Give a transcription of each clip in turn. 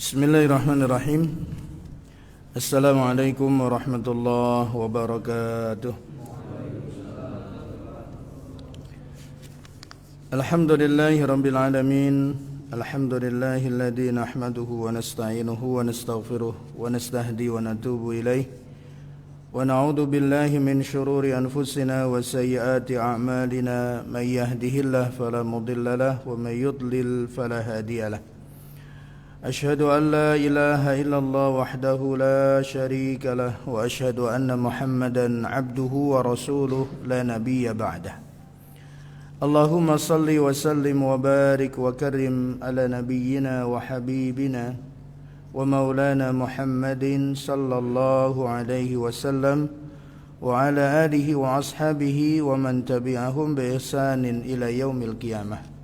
Bismillahirrahmanirrahim. Assalamualaikum warahmatullahi wabarakatuh. Alhamdulillahi rabbil alamin. Alhamdulillahilladzi nahmaduhu wa nasta'inuhu wa nastaghfiruh wa nastahdi wa natubu ilaih. Wa na'udzu billahi min shururi anfusina wa sayyiati a'malina. May yahdihillahu fala mudilla lahu wa may yudlil fala hadiya lahu. أشهد أن لا إله إلا الله وحده لا شريك له وأشهد أن محمدا عبده ورسوله لا نبي بعده اللهم صل وسلم وبارك وكرم على نبينا وحبيبنا ومولانا محمد صلى الله عليه وسلم وعلى آله وأصحابه ومن تبعهم بإحسان إلى يوم القيامة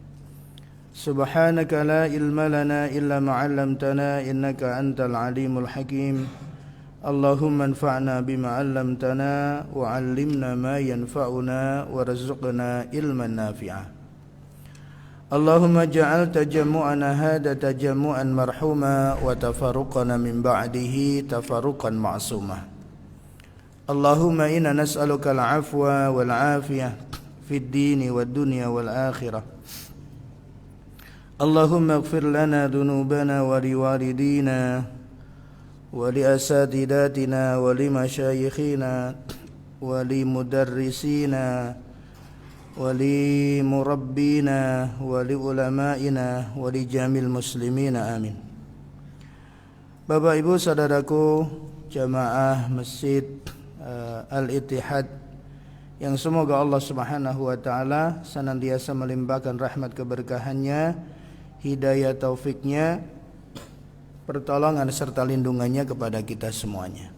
سبحانك لا علم لنا إلا ما علمتنا إنك أنت العليم الحكيم اللهم انفعنا بما علمتنا وعلمنا ما ينفعنا وارزقنا علما نافعا اللهم اجعل تجمعنا هذا تجمعا مرحوما وتفرقنا من بعده تفرقا معصوما اللهم إنا نسألك العفو والعافية في الدين والدنيا والآخرة اللهم اغفر لنا ذنوبنا ولوالدينا ولأساتذتنا ولمشايخنا ولمدرسينا ولمربينا ولعلمائنا ولجميع المسلمين آمين. Bapak Ibu saudaraku jamaah Masjid Al-Ittihad yang semoga Allah Subhanahu wa taala senantiasa melimpahkan rahmat keberkahannya, hidayah taufiknya, pertolongan serta lindungannya kepada kita semuanya.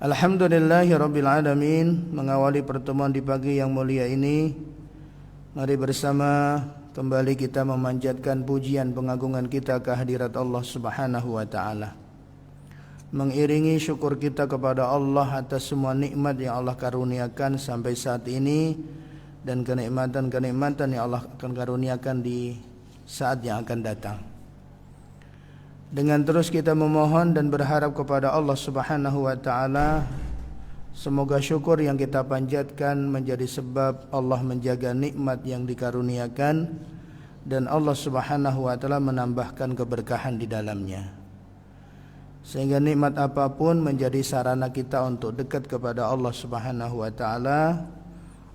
Alhamdulillahirabbil alamin. Mengawali pertemuan di pagi yang mulia ini, mari bersama kembali kita memanjatkan pujian pengagungan kita kehadirat Allah Subhanahu wa taala. Mengiringi syukur kita kepada Allah atas semua nikmat yang Allah karuniakan sampai saat ini dan kenikmatan-kenikmatan yang Allah akan karuniakan di saat yang akan datang. Dengan terus kita memohon dan berharap kepada Allah Subhanahu wa taala, semoga syukur yang kita panjatkan menjadi sebab Allah menjaga nikmat yang dikaruniakan dan Allah Subhanahu wa taala menambahkan keberkahan di dalamnya. Sehingga nikmat apapun menjadi sarana kita untuk dekat kepada Allah Subhanahu wa taala,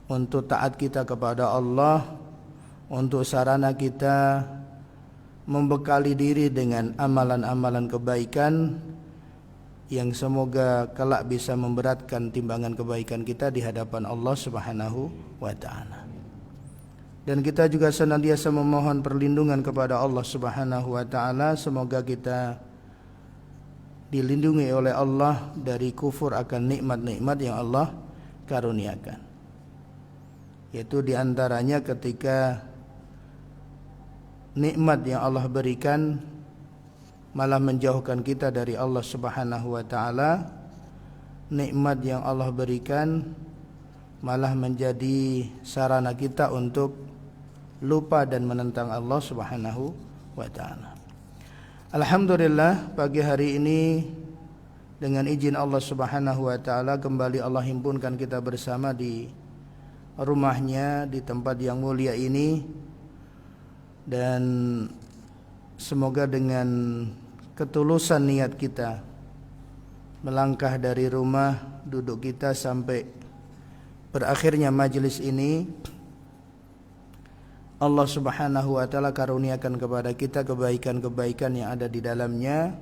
untuk taat kita kepada Allah, untuk sarana kita membekali diri dengan amalan-amalan kebaikan yang semoga kelak bisa memberatkan timbangan kebaikan kita di hadapan Allah Subhanahu wa taala. Dan kita juga senantiasa memohon perlindungan kepada Allah Subhanahu wa taala, semoga kita dilindungi oleh Allah dari kufur akan nikmat-nikmat yang Allah karuniakan. Yaitu diantaranya ketika nikmat yang Allah berikan malah menjauhkan kita dari Allah Subhanahu wa taala. Nikmat yang Allah berikan malah menjadi sarana kita untuk lupa dan menentang Allah Subhanahu wa taala. Alhamdulillah, pagi hari ini dengan izin Allah Subhanahu wa taala kembali Allah himpunkan kita bersama di rumahnya di tempat yang mulia ini, dan semoga dengan ketulusan niat kita melangkah dari rumah duduk kita sampai berakhirnya majelis ini, Allah Subhanahu wa taala karuniakan kepada kita kebaikan-kebaikan yang ada di dalamnya.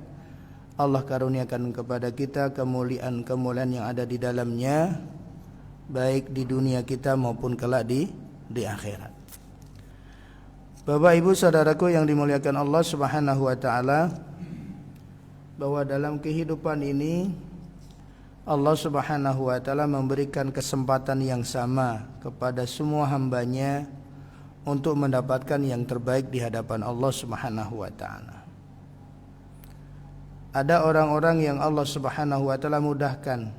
Allah karuniakan kepada kita kemuliaan-kemuliaan yang ada di dalamnya, baik di dunia kita maupun kelak di akhirat. Bapak Ibu saudaraku yang dimuliakan Allah Subhanahu wa taala, bahwa dalam kehidupan ini Allah Subhanahu wa taala memberikan kesempatan yang sama kepada semua hambanya untuk mendapatkan yang terbaik di hadapan Allah Subhanahu wa taala. Ada orang-orang yang Allah Subhanahu wa taala mudahkan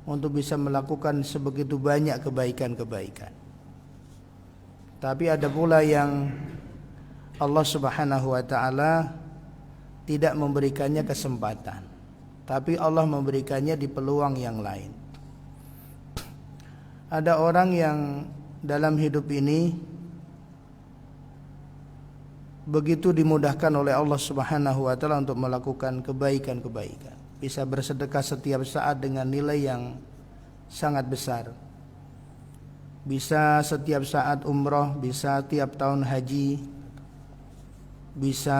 untuk bisa melakukan sebegitu banyak kebaikan-kebaikan. Tapi ada pula yang Allah Subhanahu wa taala tidak memberikannya kesempatan, tapi Allah memberikannya di peluang yang lain. Ada orang yang dalam hidup ini begitu dimudahkan oleh Allah Subhanahu wa taala untuk melakukan kebaikan-kebaikan. Bisa bersedekah setiap saat dengan nilai yang sangat besar. Bisa setiap saat umroh, bisa tiap tahun haji, bisa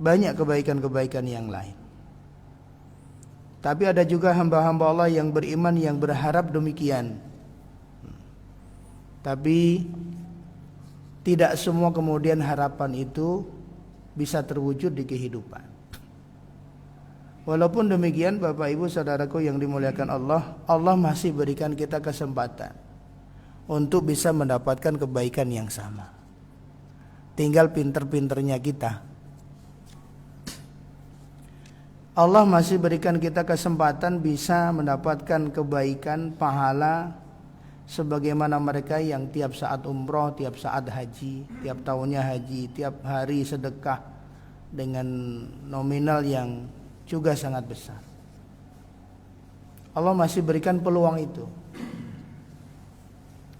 banyak kebaikan-kebaikan yang lain. Tapi ada juga hamba-hamba Allah yang beriman yang berharap demikian. Tapi tidak semua kemudian harapan itu bisa terwujud di kehidupan. Walaupun demikian, Bapak Ibu saudaraku yang dimuliakan Allah, Allah masih berikan kita kesempatan untuk bisa mendapatkan kebaikan yang sama. Tinggal pinter-pinternya kita. Allah masih berikan kita kesempatan bisa mendapatkan kebaikan, pahala sebagaimana mereka yang tiap saat umroh, tiap saat haji, tiap tahunnya haji, tiap hari sedekah dengan nominal yang juga sangat besar. Allah masih berikan peluang itu.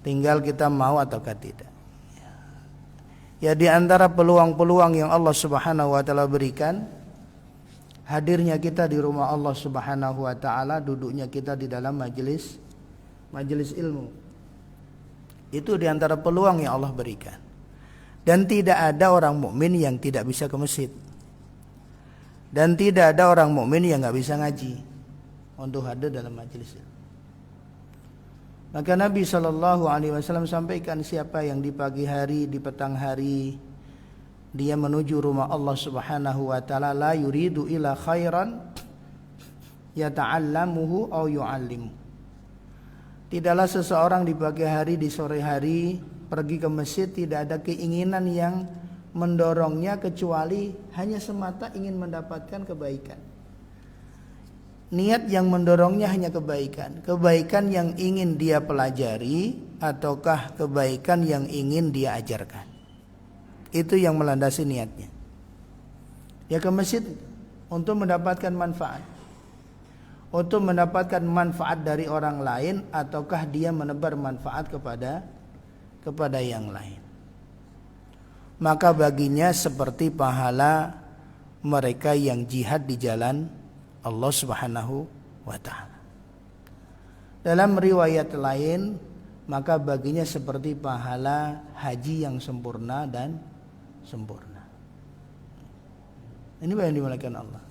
Tinggal kita mau ataukah tidak. Ya, di antara peluang-peluang yang Allah Subhanahu wa taala berikan, hadirnya kita di rumah Allah Subhanahu wa taala, duduknya kita di dalam majelis ilmu. Itu di antara peluang yang Allah berikan. Dan tidak ada orang mukmin yang tidak bisa ke masjid. Dan tidak ada orang mukmin yang enggak bisa ngaji untuk hadir dalam majelis ilmu. Maka Nabi SAW sampaikan, siapa yang di pagi hari, di petang hari dia menuju rumah Allah Subhanahu wa taala, la yuridu ila khairan yata'allamuhu aw yu'allimu. Tidaklah seseorang di pagi hari, di sore hari pergi ke masjid tidak ada keinginan yang mendorongnya kecuali hanya semata ingin mendapatkan kebaikan. Niat yang mendorongnya hanya kebaikan. Kebaikan yang ingin dia pelajari ataukah kebaikan yang ingin dia ajarkan. Itu yang melandasi niatnya. Dia ke masjid untuk mendapatkan manfaat. Untuk mendapatkan manfaat dari orang lain ataukah dia menebar manfaat kepada yang lain. Maka baginya seperti pahala mereka yang jihad di jalan Allah Subhanahu wa taala. Dalam riwayat lain, maka baginya seperti pahala haji yang sempurna dan sempurna. Ini yang dimuliakan Allah.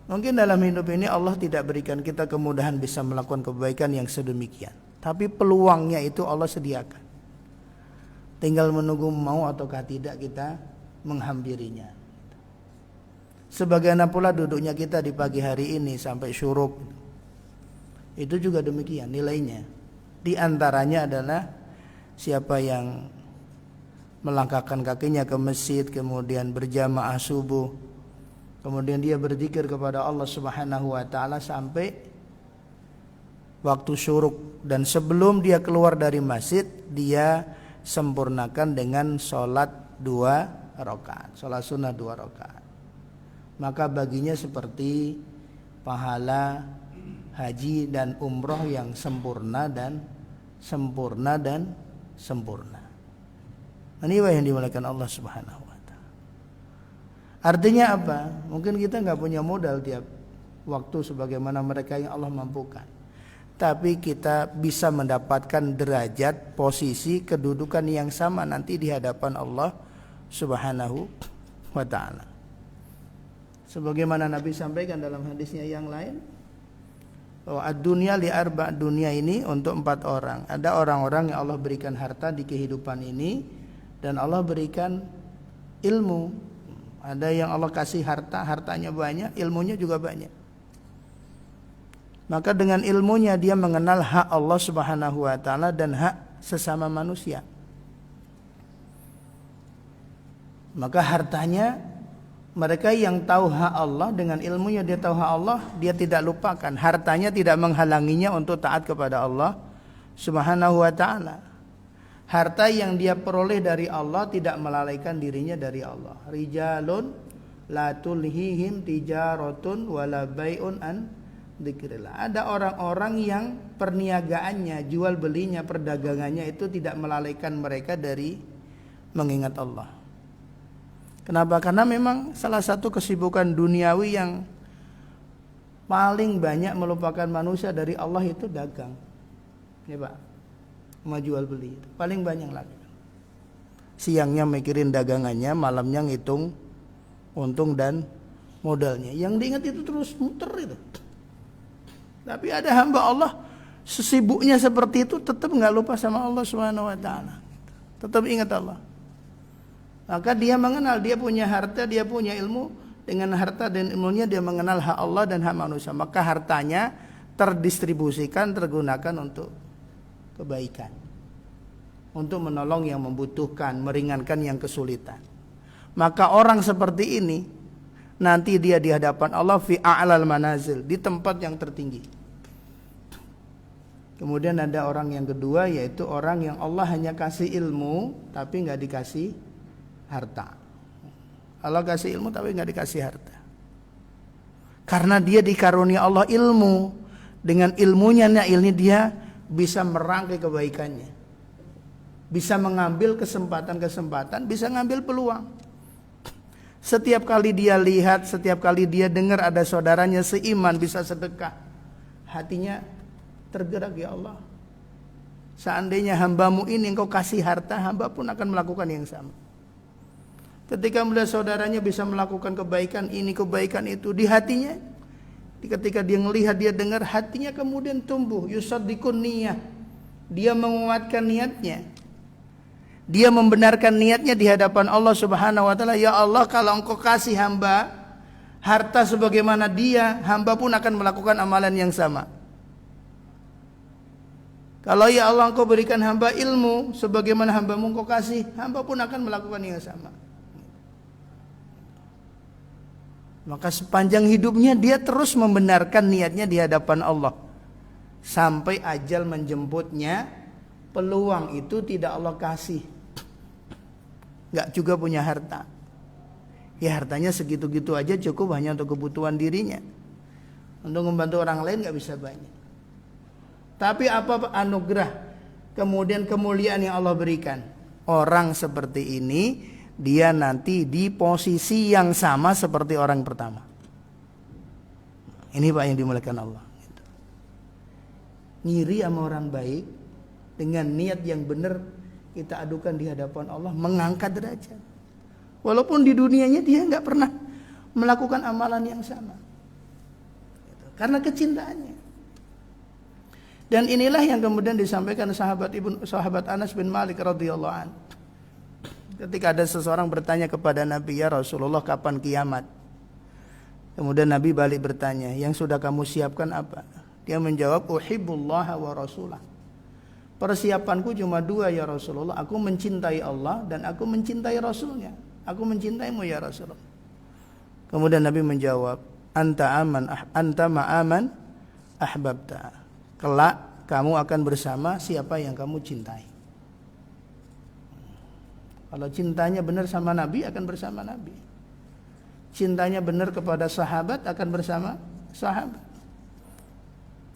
Mungkin dalam hidup ini Allah tidak berikan kita kemudahan bisa melakukan kebaikan yang sedemikian, tapi peluangnya itu Allah sediakan. Tinggal menunggu mau ataukah tidak kita menghampirinya. Sebagaimana pula duduknya kita di pagi hari ini sampai syuruk, itu juga demikian nilainya. Di antaranya adalah siapa yang melangkahkan kakinya ke masjid, kemudian berjamaah subuh, kemudian dia berzikir kepada Allah Subhanahu wa taala sampai waktu syuruk, dan sebelum dia keluar dari masjid dia sempurnakan dengan sholat 2 rakaat, sholat sunnah 2 rakaat. Maka baginya seperti pahala haji dan umroh yang sempurna dan sempurna. Ini yang dimuliakan Allah Subhanahu wa taala. Artinya apa? Mungkin kita enggak punya modal tiap waktu sebagaimana mereka yang Allah mampukan. Tapi kita bisa mendapatkan derajat, posisi, kedudukan yang sama nanti di hadapan Allah Subhanahu wa taala. Sebagaimana Nabi sampaikan dalam hadisnya yang lain, bahwa ad-dunya li arba', dunia ini untuk 4 orang. Ada orang-orang yang Allah berikan harta di kehidupan ini dan Allah berikan ilmu. Ada yang Allah kasih hartanya banyak, ilmunya juga banyak. Maka dengan ilmunya dia mengenal hak Allah Subhanahu wa taala dan hak sesama manusia. Maka hartanya, mereka yang tahu hak Allah, dengan ilmunya dia tahu hak Allah, dia tidak lupakan. Hartanya tidak menghalanginya untuk taat kepada Allah Subhanahu wa taala. Harta yang dia peroleh dari Allah tidak melalaikan dirinya dari Allah. Rijalun La tulhihim tijaratun wala bai'un an dzikrillah. Ada orang-orang yang perniagaannya, jual belinya, perdagangannya itu tidak melalaikan mereka dari mengingat Allah. Kenapa? Karena memang salah satu kesibukan duniawi yang paling banyak melupakan manusia dari Allah itu dagang. Ya Pak, mau jual beli paling banyak lagi. Siangnya mikirin dagangannya, malamnya ngitung untung dan modalnya. Yang diingat itu terus muter itu. Tapi ada hamba Allah sesibuknya seperti itu tetap nggak lupa sama Allah Subhanahu Wa Taala. Tetap ingat Allah. Maka dia mengenal, dia punya harta, dia punya ilmu. Dengan harta dan ilmunya dia mengenal hak Allah dan hak manusia. Maka hartanya terdistribusikan, tergunakan untuk kebaikan. Untuk menolong yang membutuhkan, meringankan yang kesulitan. Maka orang seperti ini nanti dia di hadapan Allah fi a'lal manazil, di tempat yang tertinggi. Kemudian ada orang yang kedua, yaitu orang yang Allah hanya kasih ilmu tapi nggak dikasih harta. Allah kasih ilmu tapi nggak dikasih harta. Karena dia dikarunia Allah ilmu, dengan ilmunya ini dia bisa merangkai kebaikannya, bisa mengambil kesempatan-kesempatan, bisa ngambil peluang. Setiap kali dia lihat, setiap kali dia dengar ada saudaranya seiman bisa sedekah, hatinya tergerak, ya Allah, seandainya hambamu ini engkau kasih harta, hamba pun akan melakukan yang sama. Ketika melihat saudaranya bisa melakukan kebaikan ini, kebaikan itu, di hatinya, ketika dia melihat, dia dengar, hatinya kemudian tumbuh, yusaddikun niyah, dia menguatkan niatnya, dia membenarkan niatnya di hadapan Allah Subhanahu Wa Taala. Ya Allah, kalau engkau kasih hamba harta sebagaimana dia, hamba pun akan melakukan amalan yang sama. Kalau ya Allah engkau berikan hamba ilmu sebagaimana hambamu engkau kasih, hamba pun akan melakukan yang sama. Maka sepanjang hidupnya dia terus membenarkan niatnya di hadapan Allah. Sampai ajal menjemputnya, peluang itu tidak Allah kasih. Gak juga punya harta. Ya hartanya segitu-gitu aja cukup hanya untuk kebutuhan dirinya. Untuk membantu orang lain gak bisa banyak. Tapi apa anugerah, kemudian kemuliaan yang Allah berikan. Orang seperti ini, dia nanti di posisi yang sama seperti orang pertama. Ini Pak yang dimuliakan Allah. Ngiri sama orang baik, dengan niat yang benar kita adukan di hadapan Allah, mengangkat derajat. Walaupun di dunianya dia nggak pernah melakukan amalan yang sama, karena kecintaannya. Dan inilah yang kemudian disampaikan sahabat Anas bin Malik radhiyallahu anhu. Ketika ada seseorang bertanya kepada Nabi, ya Rasulullah, kapan kiamat? Kemudian Nabi balik bertanya, yang sudah kamu siapkan apa? Dia menjawab, uhibbullah wa rasulah. Persiapanku cuma dua ya Rasulullah, aku mencintai Allah dan aku mencintai Rasulnya. Aku mencintaimu ya Rasulullah. Kemudian Nabi menjawab, anta ma'aman ahbabta. Kelak kamu akan bersama siapa yang kamu cintai. Kalau cintanya benar sama Nabi, akan bersama Nabi. Cintanya benar kepada sahabat, akan bersama sahabat.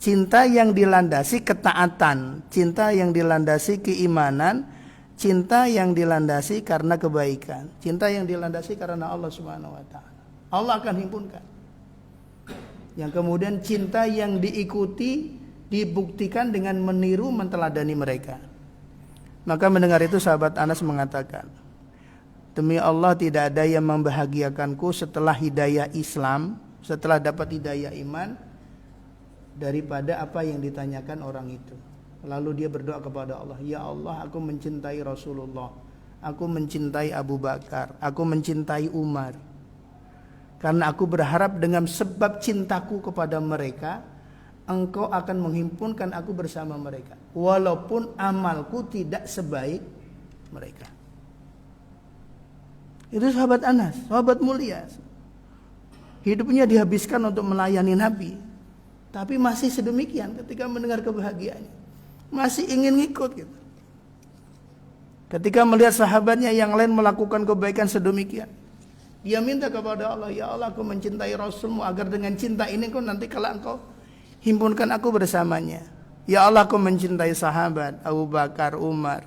Cinta yang dilandasi ketaatan, cinta yang dilandasi keimanan, cinta yang dilandasi karena kebaikan, cinta yang dilandasi karena Allah Subhanahu Wa Taala. Allah akan himpunkan. Yang kemudian cinta yang diikuti, dibuktikan dengan meniru, menteladani mereka. Maka mendengar itu sahabat Anas mengatakan, demi Allah tidak ada yang membahagiakanku setelah hidayah Islam, setelah dapat hidayah iman, daripada apa yang ditanyakan orang itu. Lalu dia berdoa kepada Allah, ya Allah, aku mencintai Rasulullah, aku mencintai Abu Bakar, aku mencintai Umar. Karena aku berharap dengan sebab cintaku kepada mereka, Engkau akan menghimpunkan aku bersama mereka, walaupun amalku tidak sebaik mereka. Itu sahabat Anas, sahabat mulia. Hidupnya dihabiskan untuk melayani Nabi, tapi masih sedemikian ketika mendengar kebahagiaannya, masih ingin ngikut gitu. Ketika melihat sahabatnya yang lain melakukan kebaikan sedemikian, Dia minta kepada Allah, ya Allah aku mencintai Rasulmu agar dengan cinta ini kau nanti kalau engkau himpunkan aku bersamanya. Ya Allah aku mencintai sahabat Abu Bakar, Umar,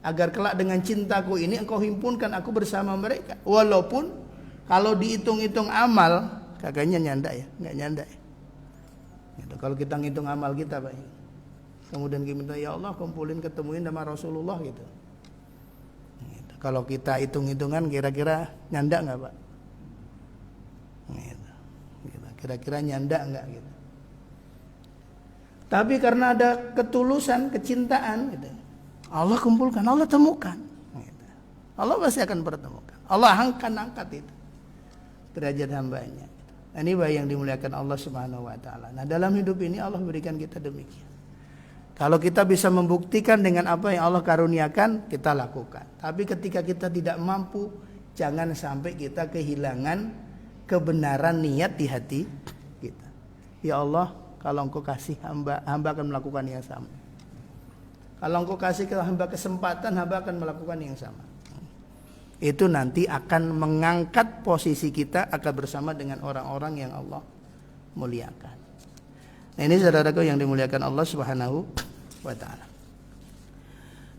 agar kelak dengan cintaku ini engkau himpunkan aku bersama mereka. Walaupun kalau dihitung-hitung amal, kagaknya nyanda ya, nggak nyanda ya. Gitu. Kalau kita ngitung amal kita, Pak, kemudian kita minta, ya Allah kumpulin ketemuin sama Rasulullah gitu. Gitu. Kalau kita hitung-hitungan kira-kira nyanda nggak, Pak? Gitu. Gitu. Kira-kira nyanda nggak gitu. Tapi karena ada ketulusan, kecintaan gitu, Allah kumpulkan, Allah temukan gitu. Allah pasti akan pertemukan. Allah angkat itu derajat hambanya. Nah, ini yang dimuliakan Allah Subhanahu wa taala. Nah, dalam hidup ini Allah berikan kita demikian. Kalau kita bisa membuktikan dengan apa yang Allah karuniakan, kita lakukan. Tapi ketika kita tidak mampu, jangan sampai kita kehilangan kebenaran niat di hati kita. Ya Allah, kalau Engkau kasih hamba akan melakukan yang sama. Kalau Engkau kasih ke hamba kesempatan, hamba akan melakukan yang sama. Itu nanti akan mengangkat posisi kita akan bersama dengan orang-orang yang Allah muliakan. Nah, ini saudaraku yang dimuliakan Allah Subhanahu wa taala.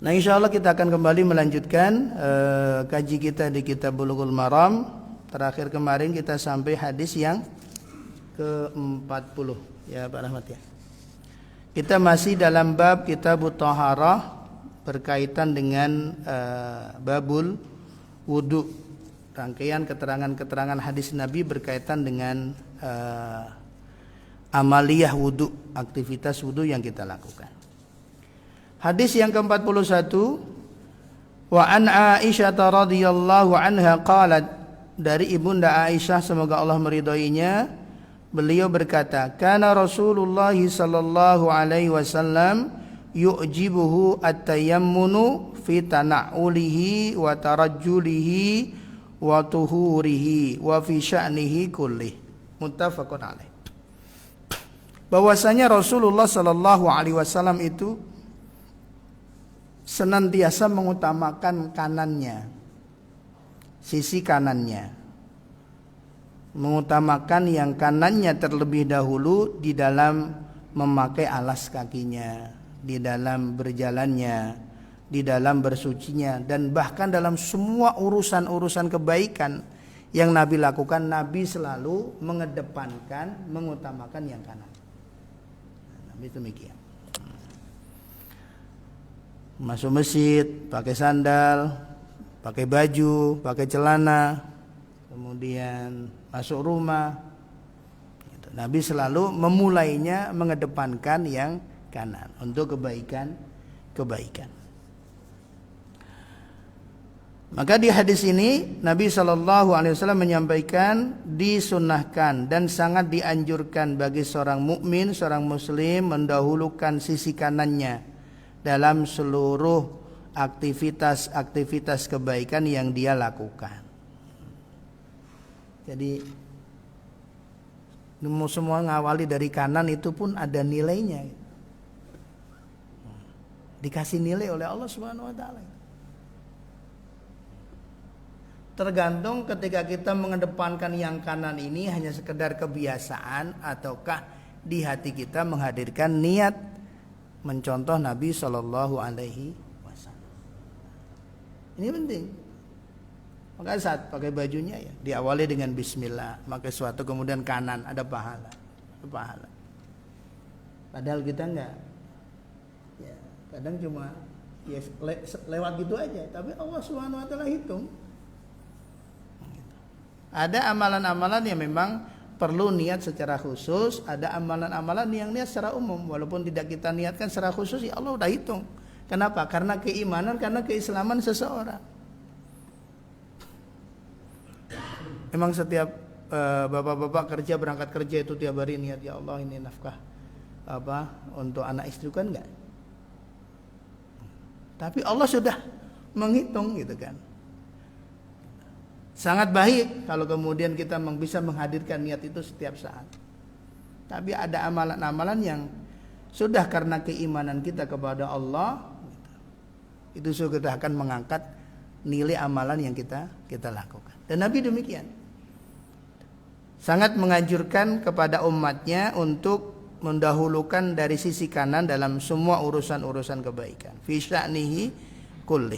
Nah, insyaallah kita akan kembali melanjutkan kaji kita di kitab Bulughul Maram. Terakhir kemarin kita sampai hadis yang ke-40 ya Pak Rahmat ya. Kita masih dalam bab kitab Thaharah berkaitan dengan babul wudu, rangkaian keterangan-keterangan hadis Nabi berkaitan dengan amaliyah wudu, aktivitas wudu yang kita lakukan. Hadis yang ke-41, wa an Aisyah radhiyallahu anha qalat, dari ibunda Aisyah semoga Allah meridhoinya, beliau berkata, kana Rasulullah sallallahu alaihi wasallam yu'jibuhu at-tayammunu fi tana'ulihi wa tarajjulihi wa tuhurihi wa fi sya'nihi kullih. Muttafaqun alaih. Bahwasanya Rasulullah sallallahu alaihi wasallam itu senantiasa mengutamakan kanannya, sisi kanannya, mengutamakan yang kanannya terlebih dahulu di dalam memakai alas kakinya, di dalam berjalannya, di dalam bersucinya, dan bahkan dalam semua urusan-urusan kebaikan yang Nabi lakukan, Nabi selalu mengedepankan, mengutamakan yang kanan. Nabi demikian. Masuk masjid, pakai sandal, pakai baju, pakai celana, kemudian masuk rumah, Nabi selalu memulainya mengedepankan yang kanan untuk kebaikan. Maka di hadis ini Nabi SAW menyampaikan disunnahkan dan sangat dianjurkan bagi seorang mukmin, seorang muslim mendahulukan sisi kanannya dalam seluruh aktivitas kebaikan yang dia lakukan. Jadi semua ngawali dari kanan itu pun ada nilainya. Dikasih nilai oleh Allah Subhanahu wa taala. Tergantung ketika kita mengedepankan yang kanan ini hanya sekedar kebiasaan ataukah di hati kita menghadirkan niat mencontoh Nabi Shallallahu alaihi wasallam. Ini penting. Maka saat pakai bajunya ya diawali dengan bismillah, pakai sesuatu kemudian kanan ada pahala. Padahal kita enggak. Ya, kadang cuma ya lewat gitu aja, tapi Allah Subhanahu wa taala hitung. Ada amalan-amalan yang memang perlu niat secara khusus, ada amalan-amalan yang niat secara umum, walaupun tidak kita niatkan secara khusus ya Allah udah hitung. Kenapa? Karena keimanan, karena keislaman seseorang. Memang setiap bapak-bapak kerja berangkat kerja itu tiap hari niat ya Allah ini nafkah untuk anak istri kan enggak. Tapi Allah sudah menghitung gitu kan. Sangat baik kalau kemudian kita bisa menghadirkan niat itu setiap saat. Tapi ada amalan-amalan yang sudah karena keimanan kita kepada Allah itu sudah akan mengangkat nilai amalan yang kita lakukan. Dan Nabi demikian. Sangat menganjurkan kepada umatnya untuk mendahulukan dari sisi kanan dalam semua urusan-urusan kebaikan. Fi sya'nihi kulli.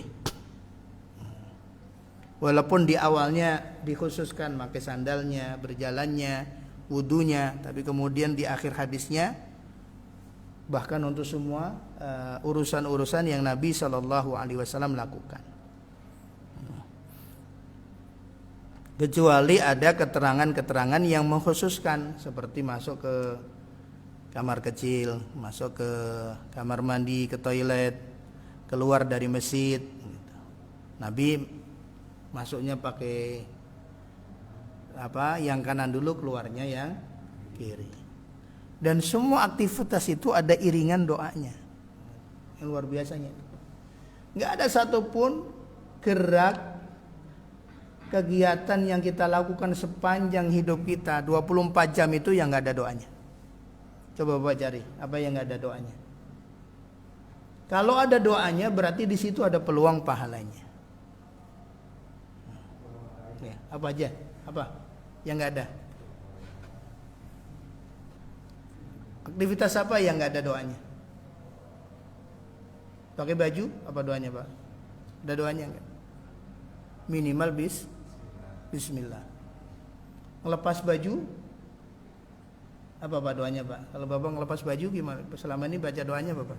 Walaupun di awalnya dikhususkan pakai sandalnya, berjalannya, wudunya, tapi kemudian di akhir hadisnya bahkan untuk semua urusan-urusan yang Nabi SAW lakukan. Kecuali ada keterangan-keterangan yang mengkhususkan, seperti masuk ke kamar kecil, masuk ke kamar mandi, ke toilet, keluar dari masjid. Nabi masuknya pakai yang kanan dulu, keluarnya yang kiri. Dan semua aktivitas itu ada iringan doanya. Yang luar biasanya. Nggak ada satupun gerak kegiatan yang kita lakukan sepanjang hidup kita 24 jam itu yang nggak ada doanya. Coba Bapak cari apa yang nggak ada doanya. Kalau ada doanya berarti di situ ada peluang pahalanya. Ya, apa aja? Apa yang nggak ada? Aktivitas apa yang nggak ada doanya? Pakai baju apa doanya Pak? Ada doanya nggak? Minimal Bismillah. Ngelepas baju apa Pak doanya Pak? Kalau Bapak ngelepas baju gimana? Selama ini baca doanya Bapak?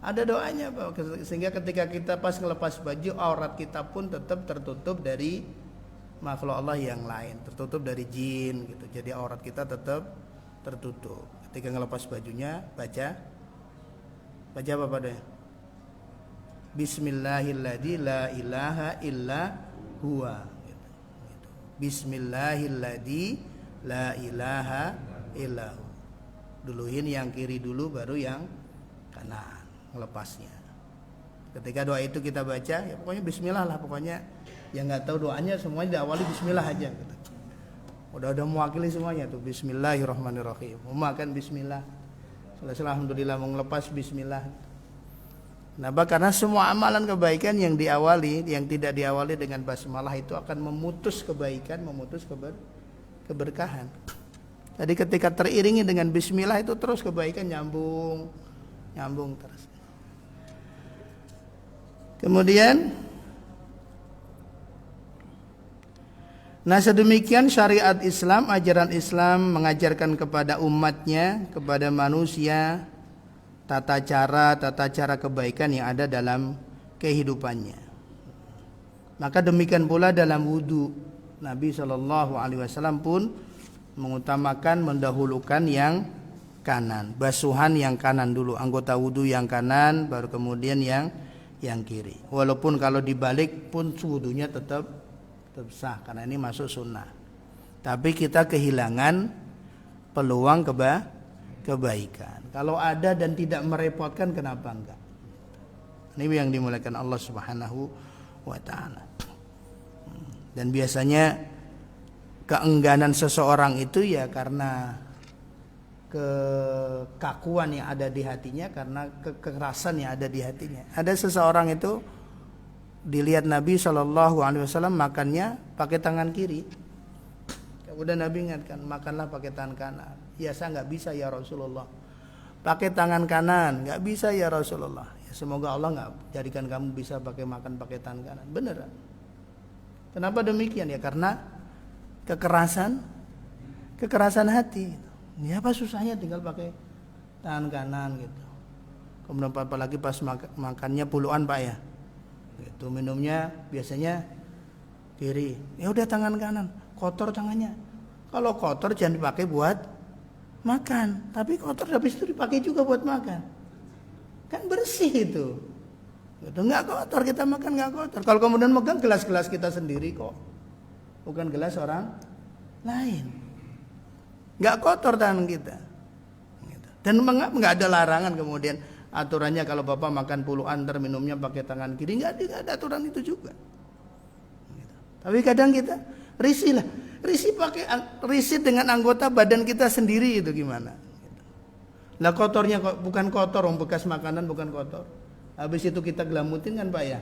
Ada doanya Pak, sehingga ketika kita pas ngelepas baju, aurat kita pun tetap tertutup dari makhluk Allah yang lain, tertutup dari jin gitu. Jadi aurat kita tetap tertutup. Ketika ngelepas bajunya baca apa Pak doanya? Bismillahilladzi la ilaha illa huwa. Bismillahilladzi la ilaha illa hu. Duluin yang kiri dulu, baru yang kanan melepasnya. Ketika doa itu kita baca, ya pokoknya Bismillah lah, pokoknya yang nggak tahu doanya semuanya diawali Bismillah aja. Gitu. Udah mewakili semuanya tuh. Bismillahirrahmanirrahim. Mau makan Bismillah. Alhamdulillah, mau ngelepas Bismillah. Nah, karena semua amalan kebaikan yang diawali, yang tidak diawali dengan basmalah itu akan memutus kebaikan, memutus keberkahan. Jadi ketika teriringi dengan bismillah itu terus kebaikan nyambung terus. Kemudian sedemikian syariat Islam, ajaran Islam mengajarkan kepada umatnya, kepada manusia tata cara kebaikan yang ada dalam kehidupannya. Maka demikian pula dalam wudu, Nabi SAW pun mengutamakan, mendahulukan yang kanan, basuhan yang kanan dulu, anggota wudu yang kanan, baru kemudian yang kiri. Walaupun kalau dibalik pun wudunya tetap sah, karena ini masuk sunnah. Tapi kita kehilangan peluang kebaikan. Kalau ada dan tidak merepotkan, kenapa enggak? Ini yang dimuliakan Allah Subhanahu wa ta'ala. Dan biasanya keengganan seseorang itu ya karena kekakuan yang ada di hatinya, karena kekerasan yang ada di hatinya. Ada seseorang itu dilihat Nabi SAW makannya pakai tangan kiri. Udah Nabi ingatkan, makanlah pakai tangan kanan. Ya saya nggak bisa ya Rasulullah. Pakai tangan kanan, nggak bisa ya Rasulullah. Ya, semoga Allah nggak jadikan kamu bisa makan pakai tangan kanan. Beneran. Kenapa demikian? Ya karena kekerasan hati. Ya apa susahnya tinggal pakai tangan kanan gitu. Kemudian apalagi pas makannya puluhan Pak ya. Itu minumnya biasanya kiri. Ya udah tangan kanan, kotor tangannya. Kalau kotor jangan dipakai buat makan, tapi kotor habis itu dipakai juga buat makan. Kan bersih itu. Itu enggak kotor, kita makan enggak kotor. Kalau kemudian megang gelas-gelas kita sendiri kok. Bukan gelas orang lain. Enggak kotor tangan kita. Dan enggak ada larangan kemudian aturannya kalau Bapak makan puluhan minumnya pakai tangan kiri, enggak ada aturan itu juga. Tapi kadang kita risih dengan anggota badan kita sendiri itu gimana? Lah kotornya kok bukan kotor, bekas makanan bukan kotor. Habis itu kita gelamutin kan Pak ya.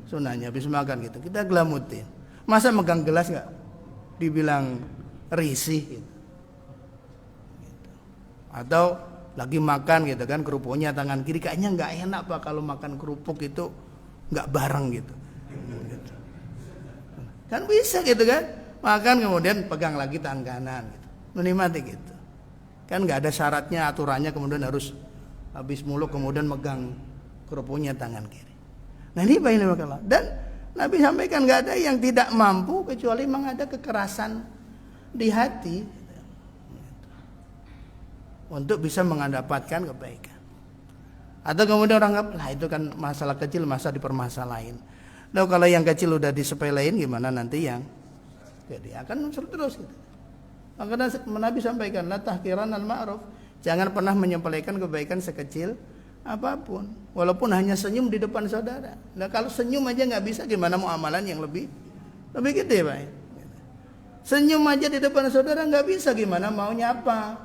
Sunahnya habis makan gitu, kita gelamutin. Masa megang gelas nggak dibilang risih gitu. Atau lagi makan gitu kan, kerupuknya tangan kiri, kayaknya nggak enak Pak kalau makan kerupuk itu nggak bareng gitu. Kan bisa gitu kan, makan kemudian pegang lagi tangan kanan gitu. Menikmati gitu. Kan nggak ada syaratnya, aturannya kemudian harus habis muluk kemudian megang kerupuknya tangan kiri. Nah ini baik Allah. Dan Nabi sampaikan nggak ada yang tidak mampu kecuali memang ada kekerasan di hati untuk bisa mendapatkan kebaikan. Atau kemudian orang anggap, lah itu kan masalah kecil, masa dipermasalahin. Nah kalau yang kecil udah disepelein gimana nanti yang jadi akan terus gitu. Maka Nabi sampaikan, la tahqiran al-ma'ruf, jangan pernah menyepelekan kebaikan sekecil apapun, walaupun hanya senyum di depan saudara. Nah kalau senyum aja nggak bisa, gimana mau amalan yang lebih gede Pak? Senyum aja di depan saudara nggak bisa, gimana mau nyapa,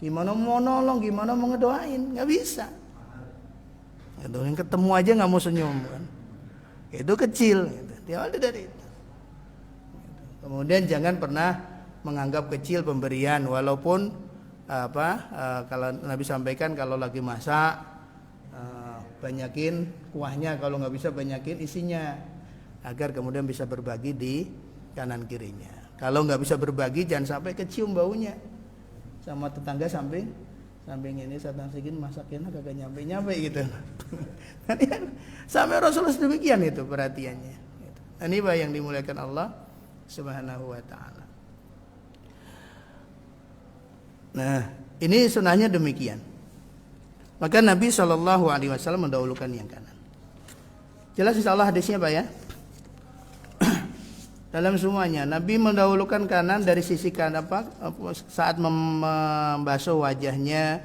gimana mau nolong, gimana mau ngedoain, nggak bisa. Gitu, yang ketemu aja nggak mau senyum kan? Itu kecil. Gitu. Diawali dari itu. Gitu. Kemudian jangan pernah menganggap kecil pemberian, walaupun kalau Nabi sampaikan kalau lagi masak banyakin kuahnya, kalau nggak bisa banyakin isinya, agar kemudian bisa berbagi di kanan kirinya. Kalau nggak bisa berbagi jangan sampai kecium baunya sama tetangga samping ini, sedang segini masaknya kagak nyampe gitu. Sampai Rasulullah demikian itu perhatiannya. Ini yang dimuliakan Allah Subhanahu wa taala. Nah, ini sunahnya demikian. Maka Nabi SAW mendahulukan yang kanan. Jelas insyaallah hadisnya Pak ya. Dalam semuanya Nabi mendahulukan kanan dari sisi kanan saat membasuh wajahnya,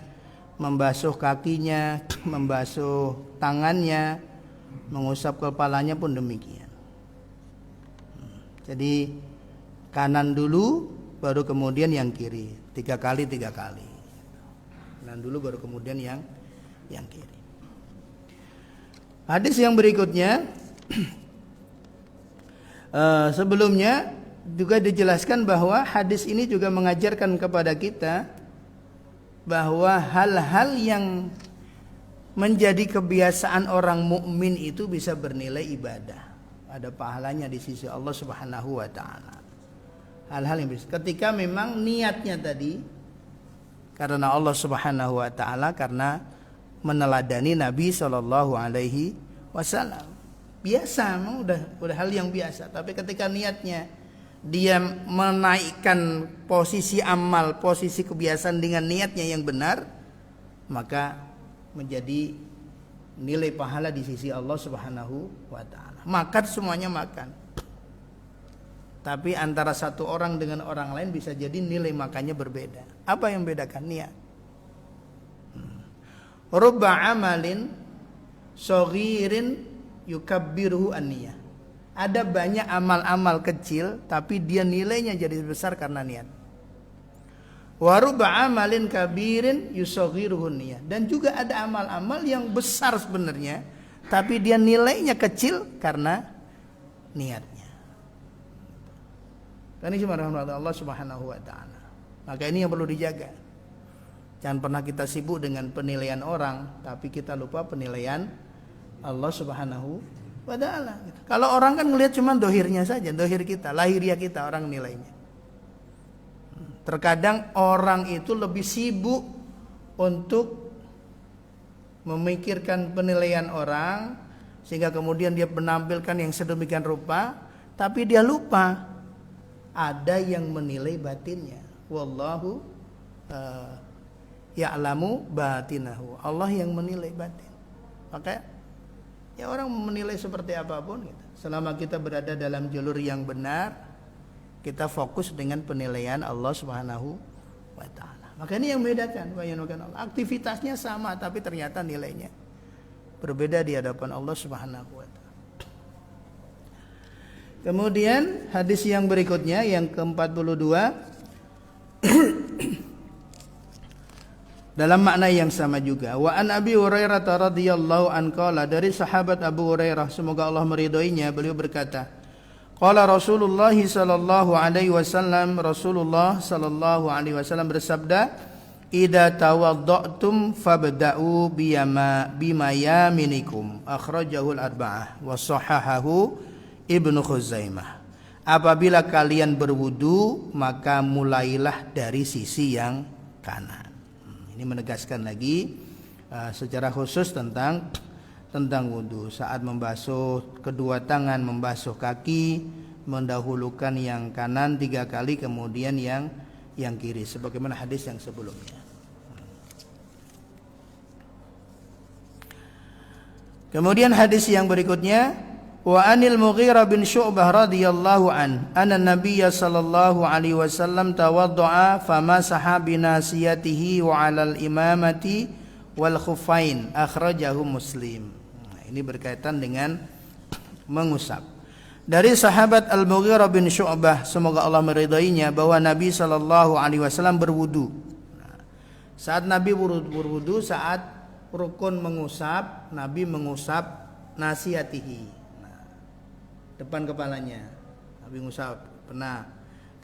membasuh kakinya, membasuh tangannya, mengusap kepalanya pun demikian. Jadi kanan dulu baru kemudian yang kiri, 3 kali. Kanan dulu baru kemudian yang kiri. Hadis yang berikutnya sebelumnya juga dijelaskan bahwa hadis ini juga mengajarkan kepada kita bahwa hal-hal yang menjadi kebiasaan orang mukmin itu bisa bernilai ibadah, ada pahalanya di sisi Allah Subhanahu wa taala. Hal-hal yang bisa ketika memang niatnya tadi karena Allah Subhanahu wa taala, karena meneladani Nabi sallallahu alaihi wasallam. Biasa, memang udah hal yang biasa, tapi ketika niatnya dia menaikkan posisi amal, posisi kebiasaan dengan niatnya yang benar, maka menjadi nilai pahala di sisi Allah Subhanahu wa taala. Makan semuanya makan. Tapi antara satu orang dengan orang lain bisa jadi nilai makannya berbeda. Apa yang membedakan? Niat. Rubba amalin shaghirin yukabbiruhu an-niyah. Ada banyak amal-amal kecil tapi dia nilainya jadi besar karena niat. Wa rubba amalin kabirin yusaghiruhu an-niyah. Dan juga ada amal-amal yang besar sebenarnya tapi dia nilainya kecil karena niatnya. Ini cuma rahmat Allah Subhanahu wa taala. Maka ini yang perlu dijaga. Jangan pernah kita sibuk dengan penilaian orang, tapi kita lupa penilaian Allah Subhanahu wa taala. Kalau orang kan ngelihat cuma dohirnya saja, dohir kita, lahiriah kita orang nilainya. Terkadang orang itu lebih sibuk untuk memikirkan penilaian orang sehingga kemudian dia menampilkan yang sedemikian rupa, tapi dia lupa ada yang menilai batinnya. Wallahu ya'lamu batinahu. Allah yang menilai batin. Maka ya orang menilai seperti apapun gitu. Selama kita berada dalam jalur yang benar, kita fokus dengan penilaian Allah Subhanahu wa taala. Maka ini yang membedakan Allah. Aktivitasnya sama tapi ternyata nilainya berbeda di hadapan Allah Subhanahu wa taala. Kemudian hadis yang berikutnya yang ke-42 dalam makna yang sama juga. Wa an Abi Hurairah radhiyallahu an qala, dari sahabat Abu Hurairah semoga Allah meridhoinya, beliau berkata, qala Rasulullah sallallahu alaihi wasallam, Rasulullah sallallahu alaihi wasallam bersabda, idza tawadda'tum fabda'u bima yaminikum, akhrajahu al-arba'ah wa sahahahu Ibnu Khuzaimah. Apabila kalian berwudu, maka mulailah dari sisi yang kanan. Ini menegaskan lagi secara khusus tentang wudu. Saat membasuh kedua tangan, membasuh kaki, mendahulukan yang kanan 3 kali, kemudian yang kiri, sebagaimana hadis yang sebelumnya. Kemudian hadis yang berikutnya, wa anil Mughirah bin Syu'bah radhiyallahu anna Nabiyya sallallahu alaihi wasallam tawaddaa famasaha binasiyatihi wa 'alal imamati wal khuffain, akhrajahu Muslim. Nah, ini berkaitan dengan mengusap. Dari sahabat Al-Mughirah bin Syu'bah semoga Allah meridainya, bahwa Nabi sallallahu alaihi wasallam berwudu. Nah, saat Nabi berwudu, saat rukun mengusap, Nabi mengusap nasiyatihi, depan kepalanya, Nabi mengusap pernah.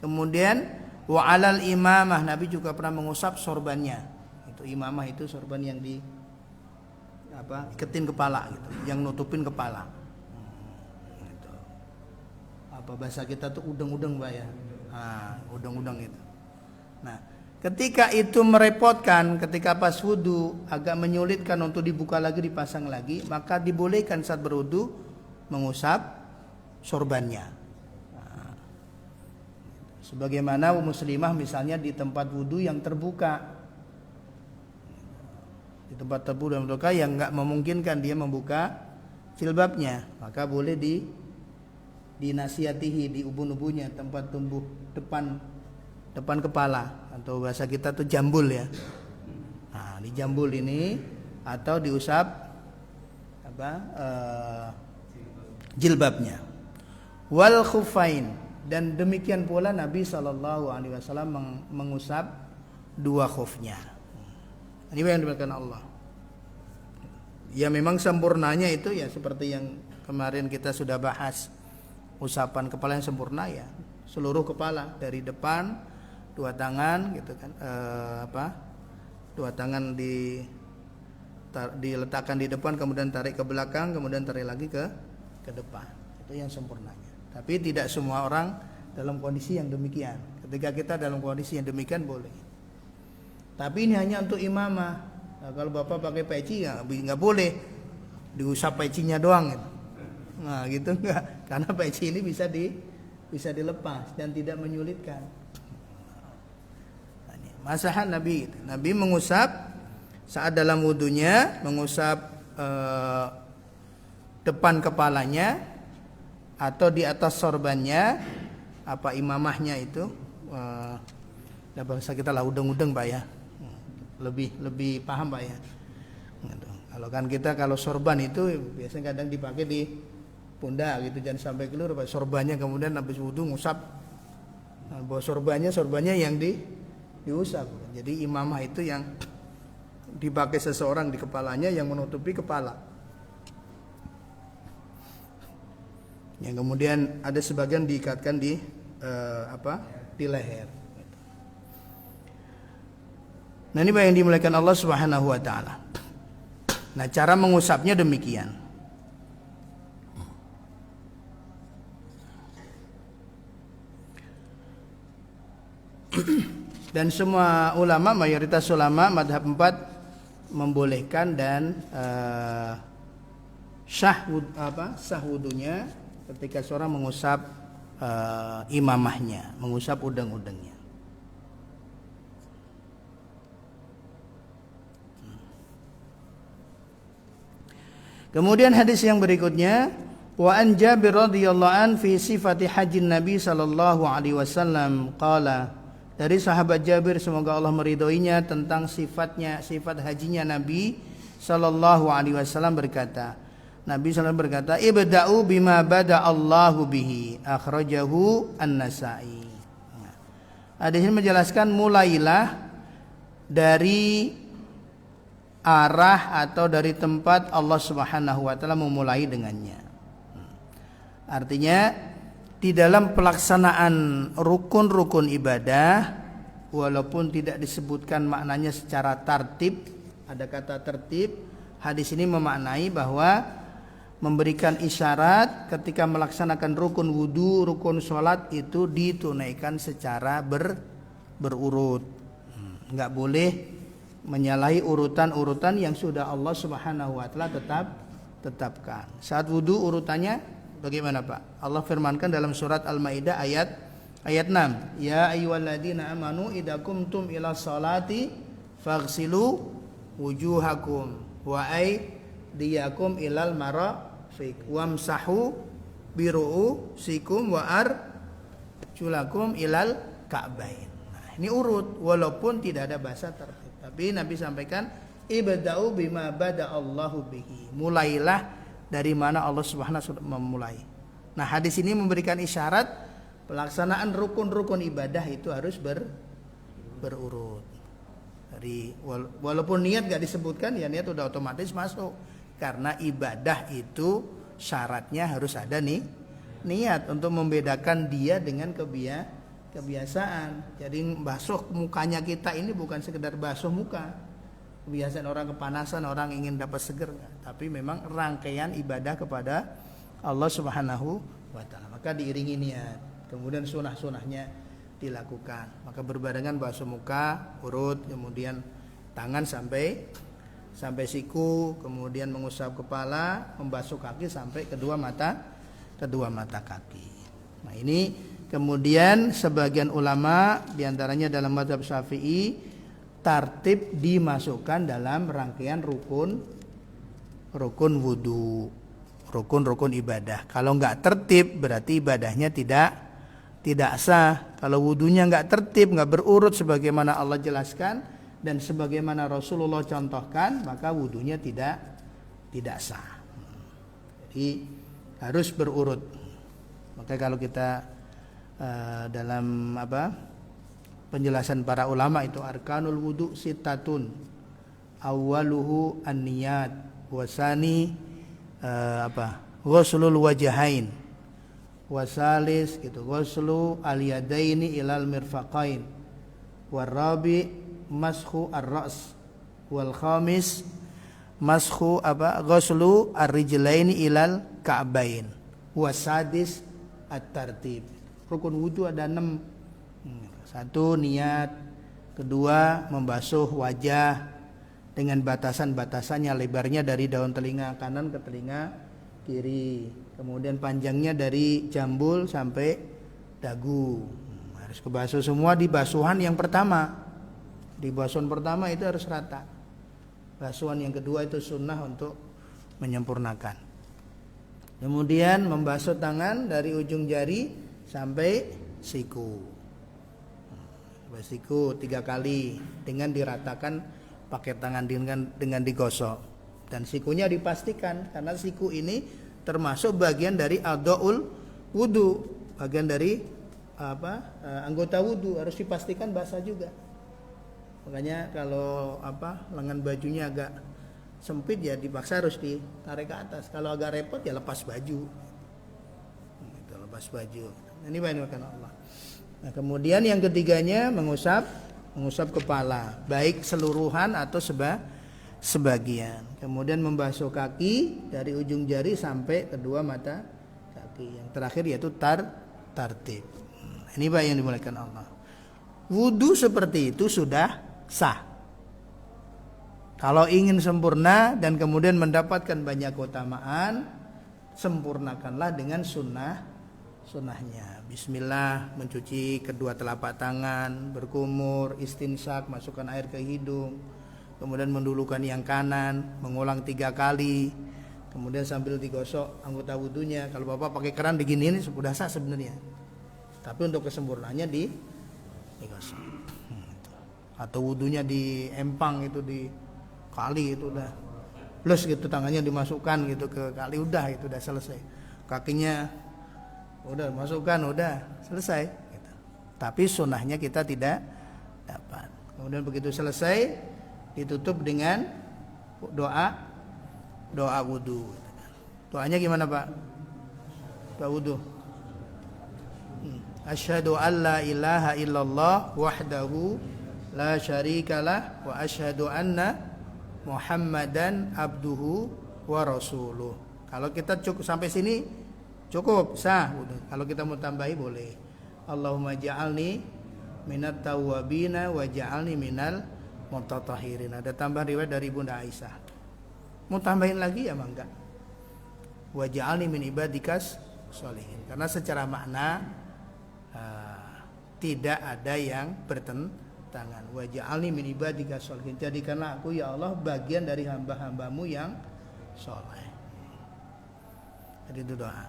Kemudian wa 'alal imamah, Nabi juga pernah mengusap sorbannya. Itu imamah, itu sorban yang di iketin kepala gitu, yang nutupin kepala. Gitu. Bahasa kita tuh udeng-udeng, Pak ya. Udeng-udeng itu. Nah, ketika itu merepotkan, ketika pas wudu agak menyulitkan untuk dibuka lagi, dipasang lagi, maka dibolehkan saat berwudu mengusap sorbannya. Nah, sebagaimana muslimah misalnya di tempat wudu yang terbuka, di tempat terbuka yang nggak memungkinkan dia membuka jilbabnya, maka boleh dinasihatihi, di ubun-ubunnya, tempat tumbuh depan kepala, atau bahasa kita tuh jambul ya. Nah, di jambul ini, atau diusap jilbabnya. Wal khuffain, dan demikian pula Nabi sallallahu alaihi wasallam mengusap 2 khufnya. Ini yang dimaksudkan Allah. Ya memang sempurnanya itu ya seperti yang kemarin kita sudah bahas, usapan kepala yang sempurna ya, seluruh kepala dari depan, 2 tangan gitu kan, 2 tangan diletakkan di depan, kemudian tarik ke belakang, kemudian tarik lagi ke depan. Itu yang sempurnanya. Tapi tidak semua orang dalam kondisi yang demikian. Ketika kita dalam kondisi yang demikian boleh. Tapi ini hanya untuk imamah. Nah, kalau bapak pakai peci nggak boleh diusap pecinya doang gitu. Nah gitu enggak, karena peci ini bisa dilepas dan tidak menyulitkan. Masahan Nabi mengusap saat dalam wudunya, mengusap depan kepalanya atau di atas sorbannya, imamahnya itu, bahasa kita lah udeng-udeng, Pak ya, lebih paham, Pak ya. Kalau kan kita, kalau sorban itu biasanya kadang dipakai di pundak gitu, jangan sampai keluar, Pak, sorbannya, kemudian habis wudu ngusap, bahwa sorbannya yang diusap. Jadi imamah itu yang dipakai seseorang di kepalanya, yang menutupi kepala. Yang kemudian ada sebagian diikatkan di leher. Nah, ini yang dimuliakan Allah Subhanahu wa taala. Nah, cara mengusapnya demikian. Dan semua ulama, mayoritas ulama mazhab 4 membolehkan dan sah wudunya ketika seorang mengusap imamahnya, mengusap udang-udangnya. Kemudian hadis yang berikutnya, wa an Jabir radhiyallahu an fi sifati hajjin Nabi sallallahu alaihi wasallam qala, dari sahabat Jabir semoga Allah meridhoinya tentang sifat hajinya Nabi sallallahu alaihi wasallam berkata, Nabi SAW berkata, ibda'u bima bada Allahu bihi, akhrajahu An-Nasa'i. Hadis ini menjelaskan mulailah dari arah atau dari tempat Allah Subhanahu wa taala memulai dengannya. Artinya di dalam pelaksanaan rukun-rukun ibadah, walaupun tidak disebutkan maknanya secara tertib, ada kata tertib, hadis ini memaknai bahwa memberikan isyarat ketika melaksanakan rukun wudu, rukun sholat itu ditunaikan secara berurut. Enggak boleh menyalahi urutan-urutan yang sudah Allah Subhanahu wa taala tetapkan. Saat wudu urutannya bagaimana, Pak? Allah firmankan dalam surat Al-Maidah ayat 6. Ya ayyuhalladzina amanu idza qumtum ila sholati faghsilu wujuhakum wa aydiyakum ilal marafiq wamsahu biru'usikum wa arjulakum ilal ka'bain. Nah, ini urut walaupun tidak ada bahasa tertib. Tapi Nabi sampaikan ibda'u bima bada'allahu bihi. Mulailah dari mana Allah Subhanahu wa taala memulai. Nah, hadis ini memberikan isyarat pelaksanaan rukun-rukun ibadah itu harus berurut. Dari walaupun niat gak disebutkan, ya niat udah otomatis masuk. Karena ibadah itu syaratnya harus ada nih niat untuk membedakan dia dengan kebiasaan. Jadi basuh mukanya kita ini bukan sekedar basuh muka. Kebiasaan orang kepanasan, orang ingin dapat seger, tapi memang rangkaian ibadah kepada Allah Subhanahu wa taala. Maka diiringi niat, kemudian sunah-sunahnya dilakukan. Maka berbarengan basuh muka, urut, kemudian tangan sampai siku, kemudian mengusap kepala, membasuh kaki sampai kedua mata kaki. Nah, ini kemudian sebagian ulama diantaranya dalam mazhab Syafi'i tartib dimasukkan dalam rangkaian rukun wudu, rukun ibadah. Kalau nggak tertib berarti ibadahnya tidak sah. Kalau wudunya nggak tertib, nggak berurut sebagaimana Allah jelaskan dan sebagaimana Rasulullah contohkan, maka wudunya tidak sah. Jadi harus berurut. Maka kalau kita dalam penjelasan para ulama itu arkanul wudu sittatun awwaluhu an-niyat wasani ghuslul wajahain wasalis gitu ghuslu al-yadaini ilal mirfaqain warabi mashu ar-ra's wal khamis mashu ghuslu ar-rijlaini ilal ka'bain wasadis at-tartib. Rukun wudu ada 6. 1 niat, kedua membasuh wajah dengan batasan-batasannya, lebarnya dari daun telinga kanan ke telinga kiri, kemudian panjangnya dari jambul sampai dagu. Harus kebasuh semua di basuhan yang pertama. Di basuhan pertama itu harus rata. Basuhan yang kedua itu sunnah untuk menyempurnakan. Kemudian membasuh tangan dari ujung jari sampai siku. Siku 3 kali dengan diratakan pakai tangan dengan digosok. Dan sikunya dipastikan karena siku ini termasuk bagian dari a'dhaul wudu, bagian dari anggota wudu, harus dipastikan basah juga. Makanya kalau lengan bajunya agak sempit ya dipaksa harus ditarik ke atas. Kalau agak repot ya lepas baju. Gitu, lepas baju. Ini banyak Allah. Nah, kemudian yang ketiganya mengusap kepala, baik seluruhan atau sebagian. Kemudian membasuh kaki dari ujung jari sampai kedua mata kaki. Yang terakhir yaitu tartib. Ini Pak yang dimuliakan Allah. Wudu seperti itu sudah sah. Kalau ingin sempurna dan kemudian mendapatkan banyak keutamaan, sempurnakanlah dengan sunnahnya. Bismillah, mencuci kedua telapak tangan, berkumur, istinsak, masukkan air ke hidung, kemudian mendulukan yang kanan, mengulang 3 kali, kemudian sambil digosok anggota wudunya. Kalau Bapak pakai keran diginiin sudah sah sebenarnya, tapi untuk kesempurnaannya digosok. Atau wudunya di empang itu di kali itu udah plus gitu, tangannya dimasukkan gitu ke kali, udah itu udah selesai. Kakinya udah masukkan, udah selesai gitu. Tapi sunnahnya kita tidak dapat. Kemudian begitu selesai ditutup dengan doa wudu. Doanya gimana Pak? Doa wudu. Asyhadu an la ilaha illallah wahdahu la syarikalah wa asyhadu anna Muhammadan abduhu wa rasuluh. Kalau kita cukup sampai sini cukup sah. Kalau kita mau tambahi boleh. Allahumma ja'alni minat tawwabina wa ja'alni minal mutatahhirin. Ada tambahan riwayat dari Bunda Aisyah. Mau tambahin lagi ya enggak? Wa ja'alni min ibadikas sholihin. Karena secara makna tidak ada yang bertentangan. Wa ja'alni min ibadikas sholihin. Jadikanlah aku ya Allah bagian dari hamba-hambamu yang soleh. Jadi itu doa.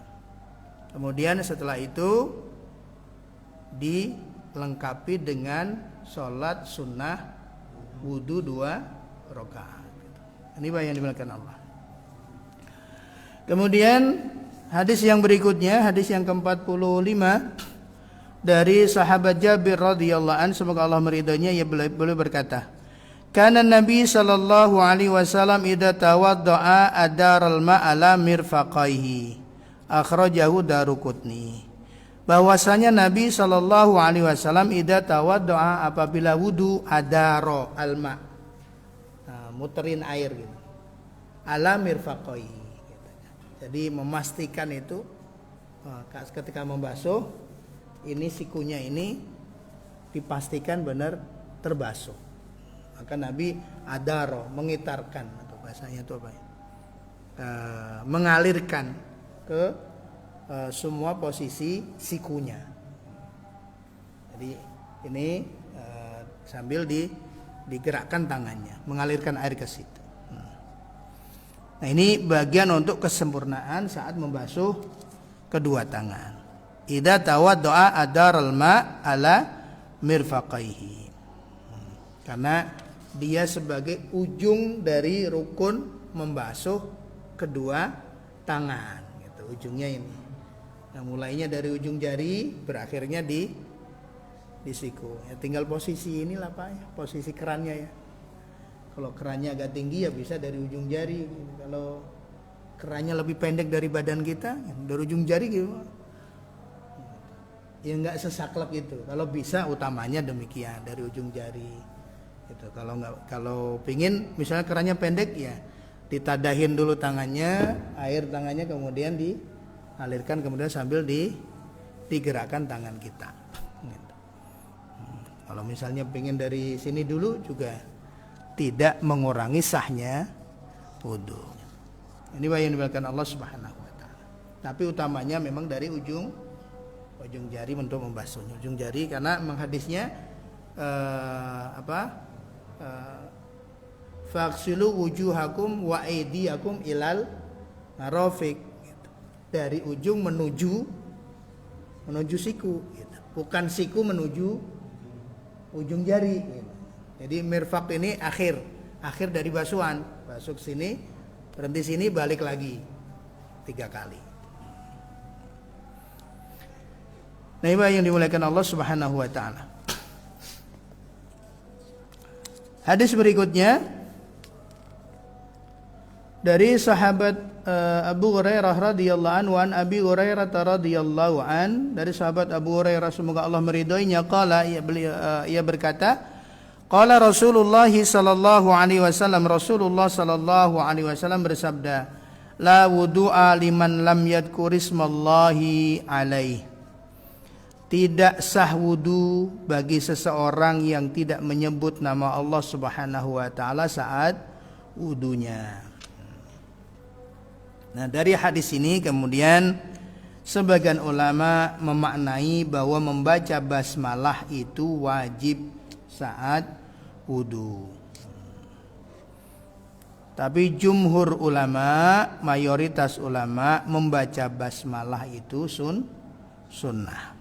Kemudian setelah itu dilengkapi dengan sholat sunnah wudu 2 rakaat. Ini yang dimuliakan Allah. Kemudian hadis yang berikutnya, hadis yang ke-45 dari sahabat Jabir radhiyallahu anhu, semoga Allah meridhoinya, ia beliau berkata, kana Nabi sallallahu alaihi wasallam idza tawaddaa adaral ma'ala mirfaqaihi. Akhrajahu Daruqutni. Bahwasanya Nabi sallallahu alaihi wasallam idza tawaddaa, apabila wudu, adaro alma. Muterin air gitu. Ala mirfaqaihi. Jadi memastikan itu ketika membasuh ini sikunya ini dipastikan benar terbasuh. Maka Nabi adaro, mengitarkan, atau bahasanya itu apa ya? Mengalirkan ke semua posisi sikunya. Jadi ini sambil digerakkan tangannya, mengalirkan air ke situ. Nah ini bagian untuk kesempurnaan saat membasuh kedua tangan. Idza tawaddaa adaral ma ala mirfaqaihi. Karena dia sebagai ujung dari rukun membasuh kedua tangan, gitu, ujungnya ini. Nah, mulainya dari ujung jari, berakhirnya di siku. Ya, tinggal posisi inilah Pak ya, posisi kerannya ya. Kalau kerannya agak tinggi ya bisa dari ujung jari. Kalau kerannya lebih pendek dari badan kita, ya dari ujung jari gitu. Ya enggak sesaklek itu. Kalau bisa utamanya demikian, dari ujung jari. Gitu. Kalau pingin misalnya kerannya pendek ya ditadahin dulu tangannya, air tangannya kemudian dialirkan, kemudian sambil digerakkan tangan kita. Gitu. Kalau misalnya pingin dari sini dulu juga tidak mengurangi sahnya wudu. Ini yang dimuliakan Allah Subhanahu wa taala. Tapi utamanya memang dari ujung jari untuk membasuhnya. Ujung jari karena menghadisnya faghsilu wujuhakum wa aydiyakum ilal marafiq, gitu. Dari ujung menuju siku, gitu. Bukan siku menuju ujung jari, gitu. Jadi mirfaq ini akhir dari basuhan. Basuh sini, berhenti sini, balik lagi 3 kali. Nah, ini yang dimuliakan Allah Subhanahu wa taala. Hadis berikutnya dari sahabat Abu Hurairah radhiyallahu anhu, an Abi Hurairah radhiyallahu an, dari sahabat Abu Hurairah semoga Allah meridhoinya, qala, ia berkata, qala Rasulullah sallallahu alaihi wasallam, Rasulullah sallallahu alaihi wasallam bersabda, la wudu'a liman lam yadhkurismallahi alaihi. Tidak sah wudu bagi seseorang yang tidak menyebut nama Allah Subhanahu wa taala saat wudunya. Nah, dari hadis ini kemudian sebagian ulama memaknai bahwa membaca basmalah itu wajib saat wudu. Tapi jumhur ulama, mayoritas ulama membaca basmalah itu sunnah.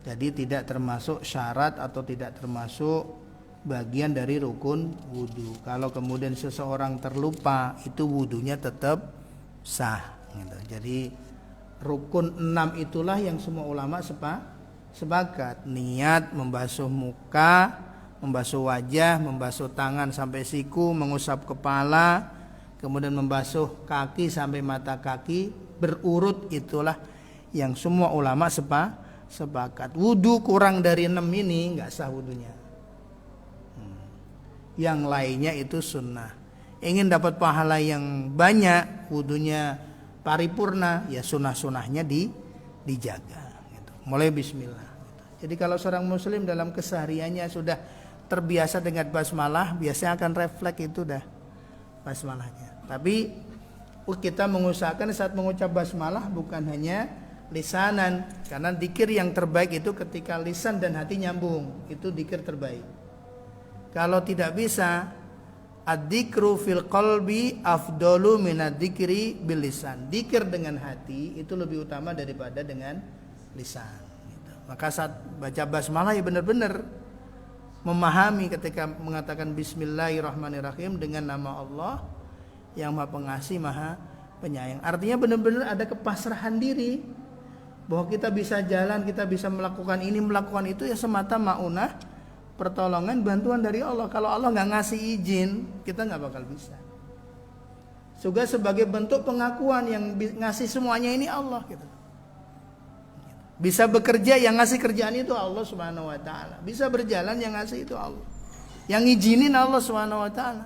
Jadi tidak termasuk syarat atau tidak termasuk bagian dari rukun wudu. Kalau kemudian seseorang terlupa, itu wudunya tetap sah, gitu. Jadi rukun 6 itulah yang semua ulama sepakat. Niat membasuh muka, membasuh wajah, membasuh tangan sampai siku, mengusap kepala, kemudian membasuh kaki sampai mata kaki, berurut. Itulah yang semua ulama sepakat. Wudu kurang dari 6 ini nggak sah wudunya. Yang lainnya itu sunnah. Ingin dapat pahala yang banyak, wudunya paripurna, ya sunnah-sunnahnya dijaga. Gitu. Mulai bismillah. Jadi kalau seorang muslim dalam kesehariannya sudah terbiasa dengan basmalah, biasanya akan refleks itu dah basmalahnya. Tapi kita mengusahakan saat mengucap basmalah bukan hanya lisanan, karena dzikir yang terbaik itu ketika lisan dan hati nyambung, itu dzikir terbaik. Kalau tidak bisa, ad-dzikru fil qalbi afdalu minadz-dzikri bil lisan. Dzikir dengan hati itu lebih utama daripada dengan lisan. Gitu. Maka saat baca basmalah ya benar-benar memahami ketika mengatakan bismillahirrahmanirrahim dengan nama Allah yang Maha Pengasih, Maha Penyayang. Artinya benar-benar ada kepasrahan diri bahwa kita bisa jalan, kita bisa melakukan ini, melakukan itu ya semata maunah pertolongan, bantuan dari Allah. Kalau Allah nggak ngasih izin, kita nggak bakal bisa. Juga sebagai bentuk pengakuan yang ngasih semuanya ini Allah. Gitu. Bisa bekerja yang ngasih kerjaan itu Allah Subhanahu Wa Taala. Bisa berjalan yang ngasih itu Allah. Yang ngizinin Allah Subhanahu Wa Taala.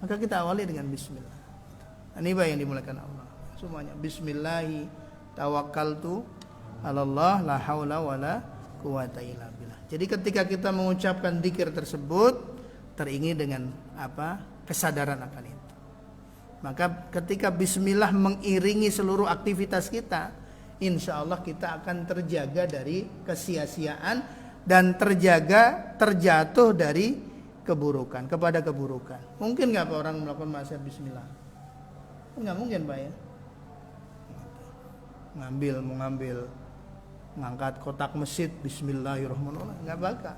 Maka kita awali dengan Bismillah. Ini yang dimulakan Allah. Semuanya Bismillahi tawakkaltu 'alallah la haula wala quwata illa billah. Jadi ketika kita mengucapkan dzikir tersebut teringi dengan apa? Kesadaran akan itu. Maka ketika bismillah mengiringi seluruh aktivitas kita, insya Allah kita akan terjaga dari kesia-siaan dan terjatuh dari keburukan kepada keburukan. Mungkin nggak orang melakukan maksiat bismillah? Nggak mungkin Pak ya. Ngangkat kotak masjid bismillahirrahmanirrahim, nggak bakal.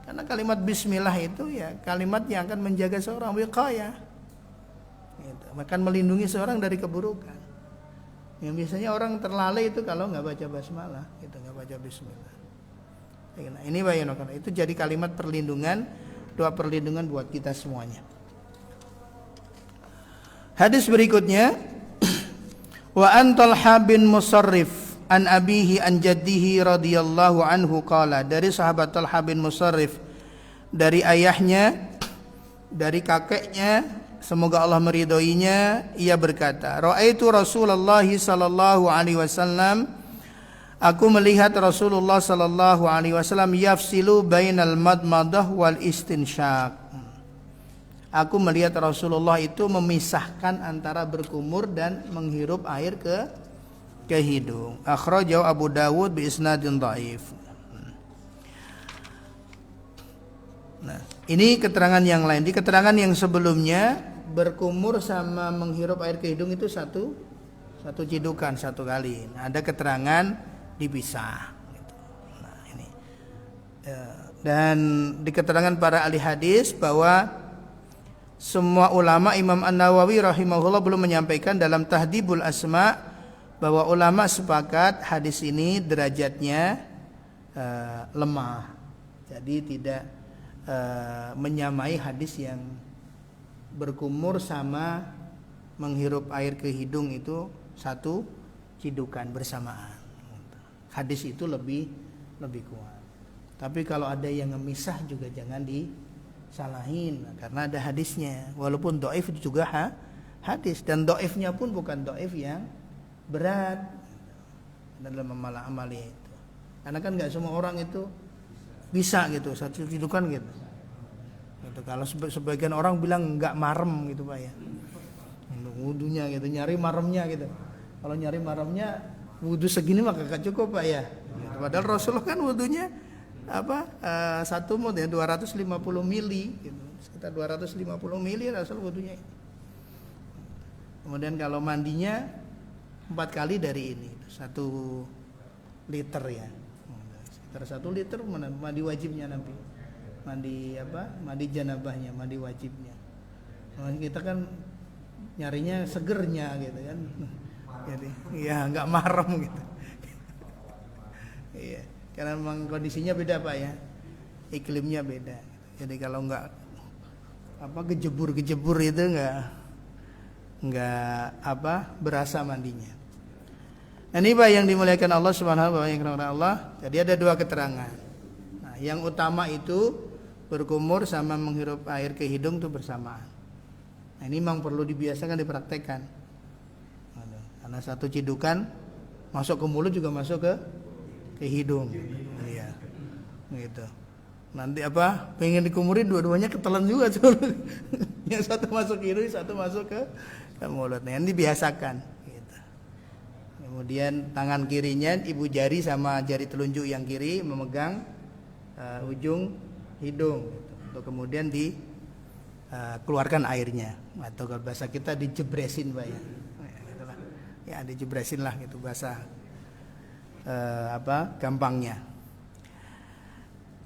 Karena kalimat bismillah itu ya kalimat yang akan menjaga seorang wiqayah, gitu. Akan melindungi seorang dari keburukan. Yang biasanya orang terlalai itu kalau nggak baca basmalah, gitu, nggak baca bismillah. Nah, ini bayangkan itu jadi kalimat perlindungan, doa perlindungan buat kita semuanya. Hadis berikutnya, wa an Talha bin Musarrif an abihi an jaddihi radhiyallahu anhu qala, dari sahabat Talha bin Musarrif dari ayahnya, dari kakeknya, semoga Allah meridhoinya, ia berkata, ra'aitu Rasulullah sallallahu alaihi wasallam, aku melihat Rasulullah sallallahu alaihi wasallam yafsilu bainal madmadah wal istinsyaq. Aku melihat Rasulullah itu memisahkan antara berkumur dan menghirup air ke hidung. Akhrajahu Abu Dawud bi isnadin dhaif. Nah, ini keterangan yang lain. Di keterangan yang sebelumnya, berkumur sama menghirup air ke hidung itu satu cidukan, satu kali. Nah, ada keterangan dipisah. Nah, ini. Dan di keterangan para ahli hadis bahwa semua ulama, Imam An-Nawawi rahimahullah belum menyampaikan dalam Tahdhibul Asma bahwa ulama sepakat hadis ini derajatnya lemah. Jadi tidak menyamai hadis yang berkumur sama menghirup air ke hidung itu satu cidukan bersamaan. Hadis itu lebih kuat. Tapi kalau ada yang memisah juga jangan disalahin karena ada hadisnya. Walaupun dhaif juga hadis, dan dhaifnya pun bukan dhaif yang berat dalam amali itu. Karena kan nggak semua orang itu bisa gitu satu cidukan gitu. Kalau sebagian orang bilang nggak marem gitu Pak ya, wudunya gitu, nyari maremnya gitu. Kalau nyari maremnya wudu segini mah gak cukup Pak ya. Padahal Rasulullah kan wudunya satu mud ya 250 mili gitu. Sekitar 250 mili Rasul wudunya. Kemudian kalau mandinya 4 kali dari ini 1 liter ya. Sekitar 1 liter mandi wajibnya nanti. Mandi janabahnya, mandi wajibnya. Nah, kita kan nyarinya segernya gitu kan. Jadi ya nggak marem gitu. Iya. Karena memang kondisinya beda Pak ya, iklimnya beda. Jadi kalau nggak gejebur itu nggak berasa mandinya. Nah, ini Pak yang dimuliakan Allah Subhanahu wa taala. Jadi ada dua keterangan. Nah, yang utama itu berkumur sama menghirup air ke hidung itu bersamaan. Nah, ini memang perlu dibiasakan, dipraktekkan. Karena satu cidukan masuk ke mulut juga masuk ke hidung. Iya. Gitu. Nanti pengen dikumurin dua-duanya ketelan juga tuh. Yang satu masuk ke hidung, satu masuk ke mulut. Nah, ini dibiasakan gitu. Kemudian tangan kirinya ibu jari sama jari telunjuk yang kiri memegang ujung hidung gitu. Untuk kemudian keluarkan airnya, atau kalau bahasa kita dijebresin Pak ya. Ya dijebresin lah gitu bahasa gampangnya.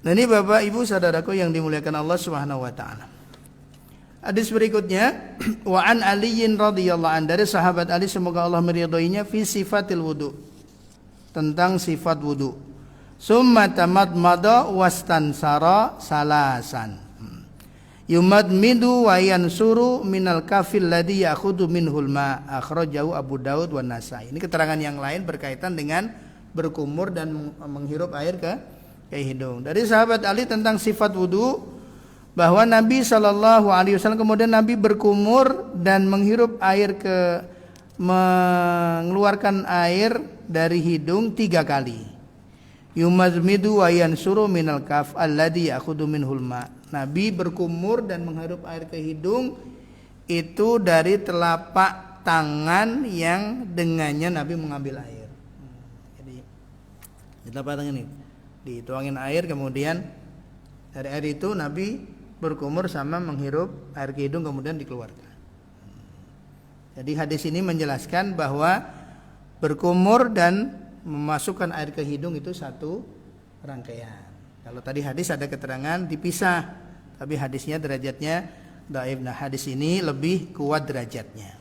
Nah, ini Bapak Ibu saudaraku yang dimuliakan Allah Subhanahu wa taala. Hadis berikutnya, wa an Aliin radhiyallahu an, dari sahabat Ali semoga Allah meridhoinya, fi sifatil wudu, tentang sifat wudu. Summa tamadmada wastansara salasan. Yumadmidu wa yansuru minal kafil ladzi ya'khudhu minhul ma, akhrajahu Abu Daud wa Nasai. Ini keterangan yang lain berkaitan dengan berkumur dan menghirup air ke hidung. Dari sahabat Ali tentang sifat wudu, bahwa Nabi SAW kemudian Nabi berkumur dan menghirup air mengeluarkan air dari hidung 3 kali. Yumazmidu wa yansuru minal kaf alladhi ya'khudhu minhul ma. Nabi berkumur dan menghirup air ke hidung itu dari telapak tangan yang dengannya Nabi mengambil air. Jadi di telapak tangan ini dituangin air, kemudian dari air itu Nabi berkumur sama menghirup air ke hidung kemudian dikeluarkan. Jadi hadis ini menjelaskan bahwa berkumur dan memasukkan air ke hidung itu satu rangkaian. Kalau tadi hadis ada keterangan dipisah, tapi hadisnya derajatnya dhaif. Nah, hadis ini lebih kuat derajatnya.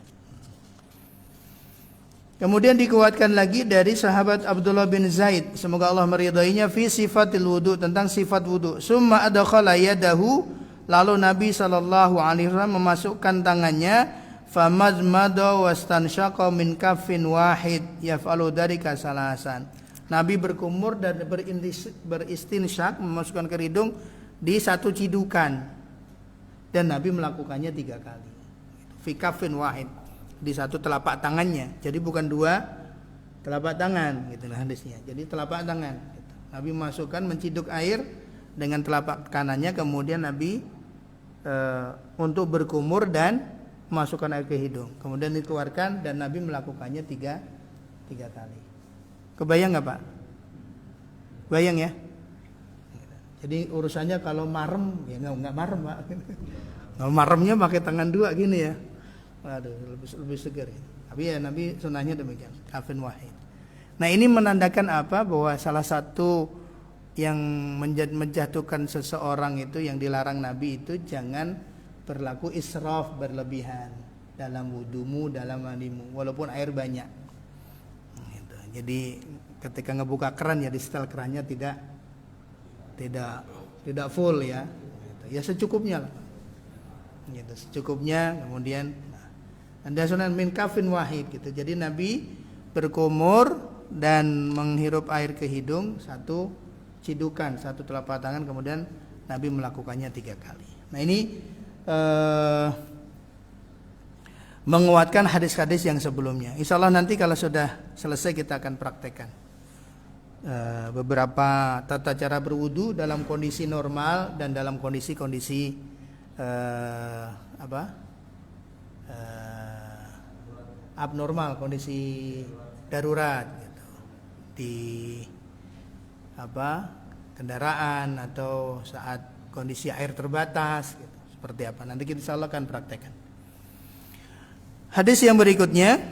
Kemudian dikuatkan lagi dari sahabat Abdullah bin Zaid, semoga Allah meridainya, fi sifatil wudu, tentang sifat wudu. Summa adkhala yadahu, lalu Nabi SAW memasukkan tangannya, famazmada wastansyaqa min kaffin wahid yaf'alu dzalika salasan. Nabi berkumur dan beristinsyak, memasukkan ke hidung di satu cidukan, dan Nabi melakukannya 3 kali. Fi kaffin wahid, di satu telapak tangannya. Jadi bukan 2 telapak tangan, gitulah hadisnya. Jadi telapak tangan. Gitu. Nabi masukkan, menciduk air dengan telapak kanannya, kemudian Nabi untuk berkumur dan memasukkan air ke hidung, kemudian dikeluarkan, dan Nabi melakukannya 3 kali. Kebayang nggak Pak? Bayang ya. Jadi urusannya kalau marem ya nggak marem Pak. Kalau maremnya pakai tangan 2 gini ya. Waduh, lebih segar ya. Tapi ya Nabi sunnahnya demikian, kafin wahid. Nah, ini menandakan apa? Bahwa salah satu yang menjatuhkan seseorang itu, yang dilarang Nabi itu, jangan berlaku israf, berlebihan dalam wudumu, dalam mandimu, walaupun air banyak. Gitu. Jadi ketika ngebuka keran ya di setel kerannya tidak full ya. Gitu. Ya secukupnya lah. Gitu, secukupnya. Kemudian Anda sunan min kafin wahid gitu. Jadi Nabi berkumur dan menghirup air ke hidung, satu cidukan, satu telapak tangan, kemudian Nabi melakukannya 3 kali. Nah, ini menguatkan hadis-hadis yang sebelumnya. Insya Allah nanti kalau sudah selesai kita akan praktekkan beberapa tata cara berwudu dalam kondisi normal dan dalam kondisi-kondisi abnormal, kondisi darurat gitu. Di kendaraan atau saat kondisi air terbatas gitu. Seperti apa? Nanti kita insya Allah akan praktekkan. Hadis yang berikutnya,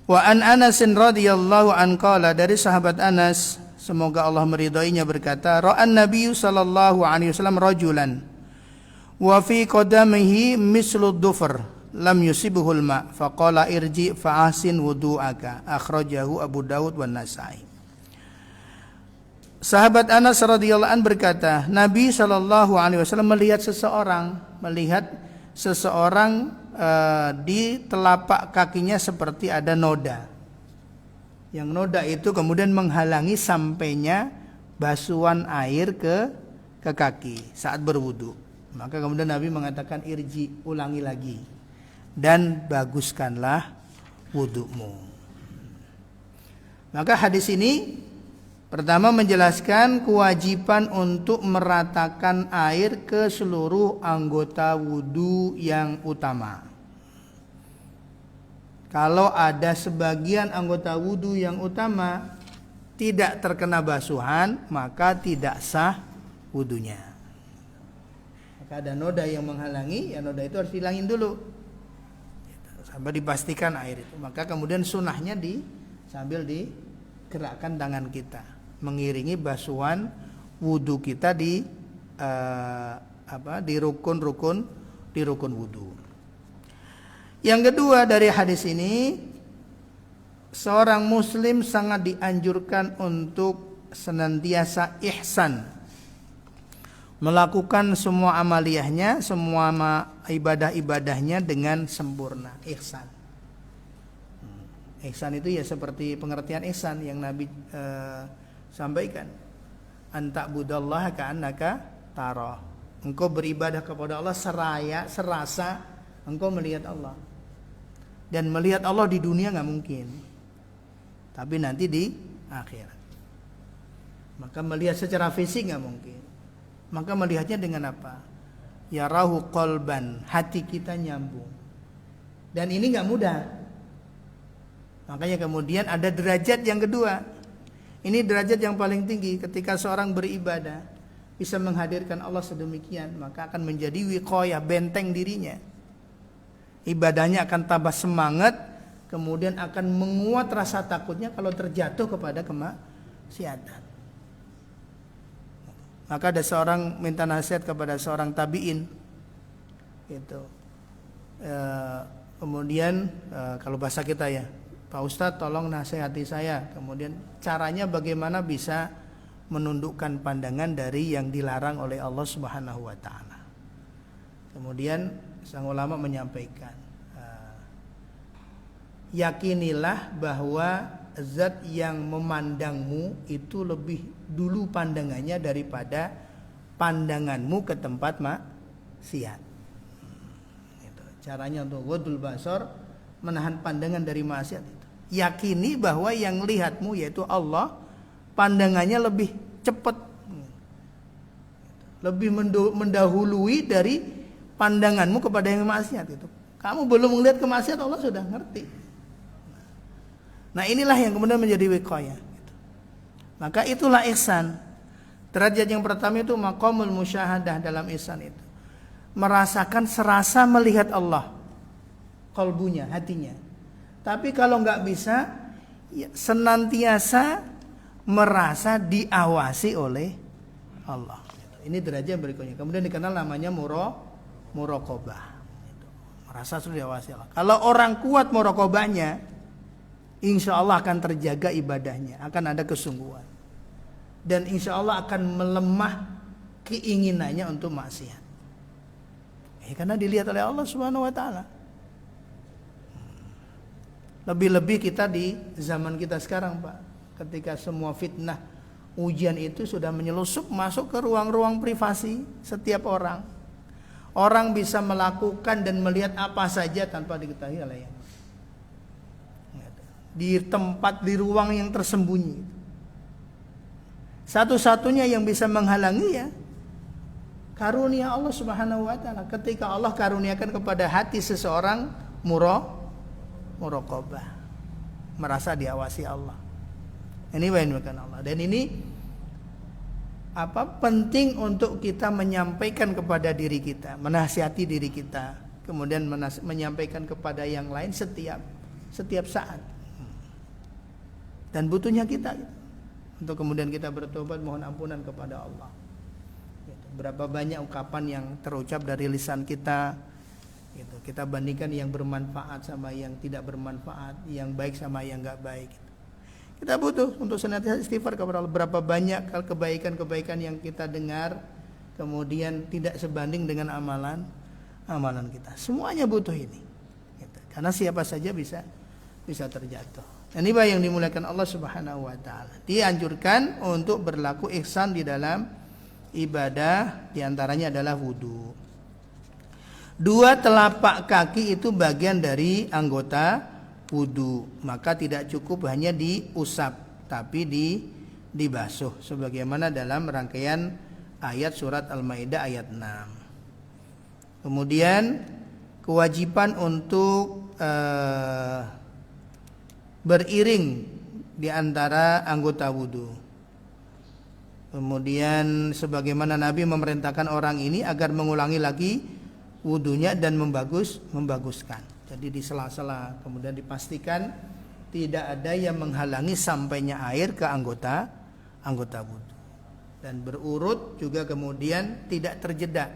wa an Anas radhiyallahu an qala, dari sahabat Anas semoga Allah meridainya berkata, ra'an Nabi sallallahu alaihi wasallam rajulan wa fi qadamihi mislu dhufr lam yusibuhul ma faqala irji fa'asin wudu'aka, akhrajahu Abu Daud wa Nasai. Sahabat Anas radhiyallahu an berkata, Nabi SAW melihat seseorang di telapak kakinya seperti ada noda. Yang noda itu kemudian menghalangi sampainya basuhan air ke kaki saat berwudu. Maka kemudian Nabi mengatakan irji, ulangi lagi dan baguskanlah wudumu. Maka hadis ini pertama menjelaskan kewajiban untuk meratakan air ke seluruh anggota wudu yang utama. Kalau ada sebagian anggota wudu yang utama tidak terkena basuhan, maka tidak sah wudunya. Maka ada noda yang menghalangi, ya noda itu harus dihilangin dulu sampai dipastikan air itu. Maka kemudian sunahnya sambil digerakkan tangan kita mengiringi basuhan wudu kita di rukun wudu. Yang kedua dari hadis ini, seorang muslim sangat dianjurkan untuk senantiasa ihsan, melakukan semua amaliyahnya, semua ibadah-ibadahnya dengan sempurna. Ihsan. Ihsan itu ya seperti pengertian ihsan yang Nabi sampaikan, anta'budallaha ka'annaka tarah. Engkau beribadah kepada Allah serasa engkau melihat Allah. Dan melihat Allah di dunia enggak mungkin, tapi nanti di akhirat. Maka melihat secara fisik enggak mungkin. Maka melihatnya dengan apa? Yarahu qalban, hati kita nyambung. Dan ini enggak mudah. Makanya kemudian ada derajat yang kedua. Ini derajat yang paling tinggi ketika seorang beribadah bisa menghadirkan Allah sedemikian, maka akan menjadi wiqayah, benteng dirinya. Ibadahnya akan tambah semangat, kemudian akan menguat rasa takutnya kalau terjatuh kepada kemaksiatan. Maka ada seorang minta nasihat kepada seorang tabi'in, gitu. Kemudian kalau bahasa kita ya, Pak Ustadz tolong nasihati saya. Kemudian caranya bagaimana bisa menundukkan pandangan dari yang dilarang oleh Allah Subhanahu wa taala. Kemudian sang ulama menyampaikan, yakinilah bahwa zat yang memandangmu itu lebih dulu pandangannya daripada pandanganmu ke tempat maksiat. Gitu. Caranya untuk ghadul basar, menahan pandangan dari maksiat itu. Yakini bahwa yang lihatmu yaitu Allah, pandangannya lebih cepat, lebih mendahului dari pandanganmu kepada yang maksiat itu. Kamu belum melihat kemaksiat, Allah sudah ngerti. Nah inilah yang kemudian menjadi wiqayah. Maka itulah ihsan. Derajat yang pertama itu maqamul musyahadah dalam ihsan itu. Merasakan serasa melihat Allah, qalbunya, hatinya. Tapi kalau nggak bisa, ya, senantiasa merasa diawasi oleh Allah. Ini derajat berikutnya. Kemudian dikenal namanya muraqabah. Merasa sudah diawasi Allah. Kalau orang kuat muraqabahnya, insya Allah akan terjaga ibadahnya, akan ada kesungguhan. Dan insya Allah akan melemah keinginannya untuk maksiat. Karena dilihat oleh Allah Subhanahu wa taala. Lebih-lebih kita di zaman kita sekarang, Pak, ketika semua fitnah, ujian itu sudah menyelusup masuk ke ruang-ruang privasi setiap orang. Orang bisa melakukan dan melihat apa saja tanpa diketahui oleh yang di tempat, di ruang yang tersembunyi. Satu-satunya yang bisa menghalangi ya karunia Allah Subhanahu wa taala. Ketika Allah karuniakan kepada hati seseorang muraqabah, merasa diawasi Allah. Ini bukan Allah. Dan ini penting untuk kita menyampaikan kepada diri kita, menasihati diri kita, kemudian menyampaikan kepada yang lain setiap saat. Dan butuhnya kita untuk kemudian kita bertobat, mohon ampunan kepada Allah. Berapa banyak ungkapan yang terucap dari lisan kita, gitu. Kita bandingkan yang bermanfaat sama yang tidak bermanfaat, yang baik sama yang enggak baik. Kita butuh untuk senantiasa istighfar kepada Allah. Berapa banyak kebaikan-kebaikan yang kita dengar kemudian tidak sebanding dengan amalan kita. Semuanya butuh ini. Gitu. Karena siapa saja bisa terjatuh. Ini yang dimuliakan Allah Subhanahu wa taala. Dianjurkan untuk berlaku ihsan di dalam ibadah, di antaranya adalah wudu. 2 telapak kaki itu bagian dari anggota wudu, maka tidak cukup hanya diusap tapi dibasuh sebagaimana dalam rangkaian ayat surat Al-Maidah ayat 6. Kemudian kewajiban untuk beriring di antara anggota wudu. Kemudian sebagaimana Nabi memerintahkan orang ini agar mengulangi lagi wudunya dan membaguskan. Jadi di sela-sela kemudian dipastikan tidak ada yang menghalangi sampainya air ke anggota wudu. Dan berurut juga kemudian tidak terjeda.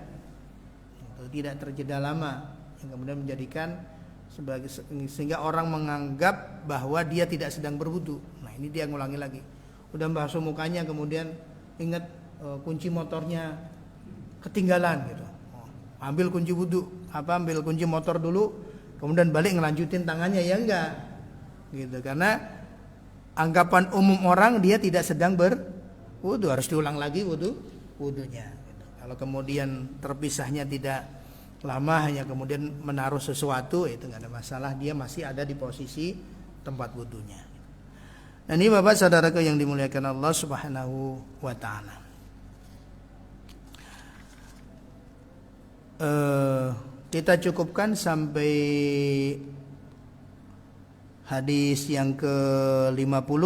Tidak terjeda lama yang kemudian menjadikan sehingga orang menganggap bahwa dia tidak sedang berwudu. Nah, ini dia ngulangi lagi. Udah basuh mukanya kemudian ingat kunci motornya ketinggalan gitu. Ambil kunci wudu, ambil kunci motor dulu, kemudian balik ngelanjutin tangannya, ya enggak. Gitu. Karena anggapan umum orang dia tidak sedang berwudu, harus diulang lagi wudunya. Gitu. Kalau kemudian terpisahnya tidak lama, hanya kemudian menaruh sesuatu, itu enggak ada masalah, dia masih ada di posisi tempat wudunya. Nah, ini Bapak saudaraku yang dimuliakan Allah Subhanahu wa taala. Kita cukupkan sampai hadis yang ke-50.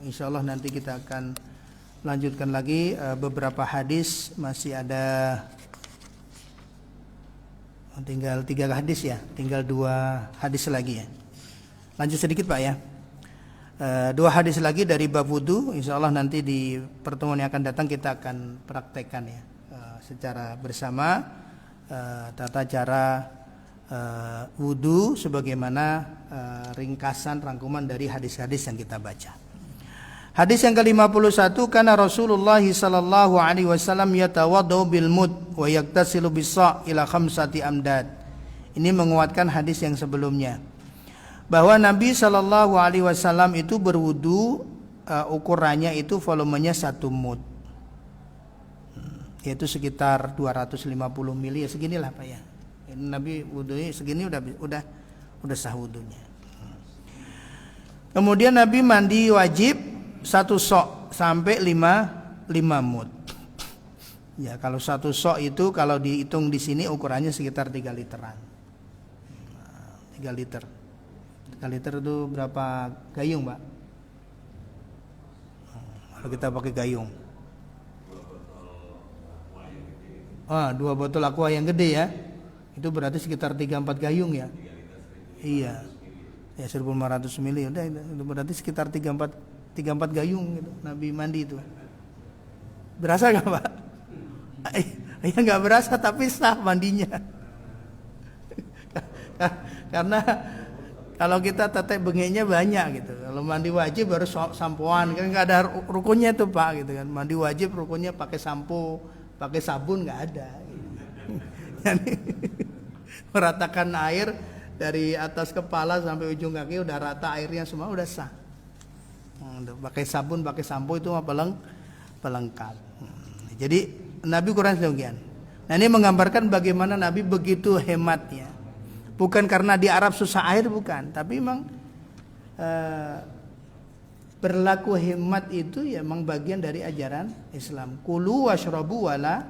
Insyaallah nanti kita akan lanjutkan lagi beberapa hadis, masih ada tinggal 3 hadis ya, tinggal 2 hadis lagi ya. Lanjut sedikit Pak ya. 2 hadis lagi dari bab wudu, insyaallah nanti di pertemuan yang akan datang kita akan praktekkan ya secara bersama tata cara wudu sebagaimana ringkasan rangkuman dari hadis-hadis yang kita baca. Hadis yang ke-51, karena Rasulullah sallallahu alaihi wasallam yatawaddu bil mud wa yaktasilu bis-sa' ila 5 amdad. Ini menguatkan hadis yang sebelumnya, bahwa Nabi sallallahu alaihi wasallam itu berwudu ukurannya itu volumenya 1 mud. Yaitu sekitar 250 mili, ya seginilah Pak ya. Ini Nabi wudunya segini udah sah wudunya. Kemudian Nabi mandi wajib 1 sok sampai 5 mud. Ya, kalau 1 sok itu kalau dihitung di sini ukurannya sekitar 3 literan. 3 liter. 3 liter itu berapa gayung, Pak? Kalau kita pakai gayung. 2 botol aqua yang gede ya. Itu berarti sekitar 3-4 gayung ya. Iya. Ya 1500 mili udah itu berarti sekitar 3-4 gayung gitu. Nabi mandi itu. Berasa enggak, Pak? Ya enggak berasa tapi sah mandinya. Karena kalau kita tetek bengeknya banyak gitu. Kalau mandi wajib harus sampoan, kan enggak ada rukunnya tuh Pak gitu kan. Mandi wajib rukunnya pakai sampo, pakai sabun nggak ada. Jadi meratakan air dari atas kepala sampai ujung kaki udah rata airnya semua, udah sah. Pakai sabun, pakai sampo itu mah pelengkap. Jadi Nabi Quran demikian. Nah, ini menggambarkan bagaimana Nabi begitu hematnya. Bukan karena di Arab susah air, bukan, tapi memang berlaku hemat itu ya memang bagian dari ajaran Islam. Kulu washrabu wala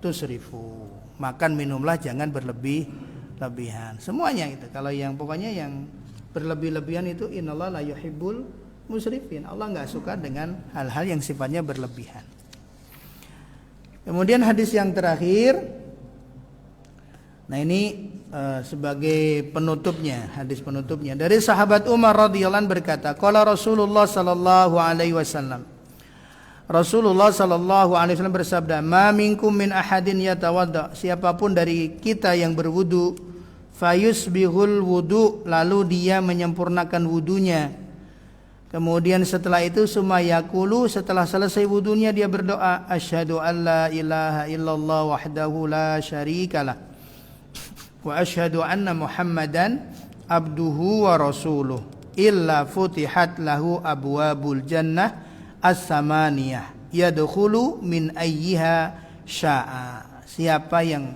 tusrifu. Makan minumlah jangan berlebihan. Semuanya itu. Kalau yang pokoknya yang berlebih-lebihan itu innallaha la yuhibbul musrifin. Allah enggak suka dengan hal-hal yang sifatnya berlebihan. Kemudian hadis yang terakhir. Nah, ini sebagai penutupnya, hadis penutupnya dari sahabat Umar radhiyallahu anhu berkata, qala Rasulullah sallallahu alaihi wasallam. Rasulullah sallallahu alaihi wasallam bersabda, "Ma minkum min ahadin yatawadda." Siapapun dari kita yang berwudu, fayusbihul wudu, lalu dia menyempurnakan wudunya, Kemudian setelah itu sumayakulu, setelah selesai wudunya dia berdoa, asyhadu alla ilaha illallah wahdahu la syarikalah wa asyhadu anna muhammadan abduhu wa rasuluh illa futihat lahu abwabul jannah as-samaniyah yadkhulu min ayyiha sya'a. Siapa yang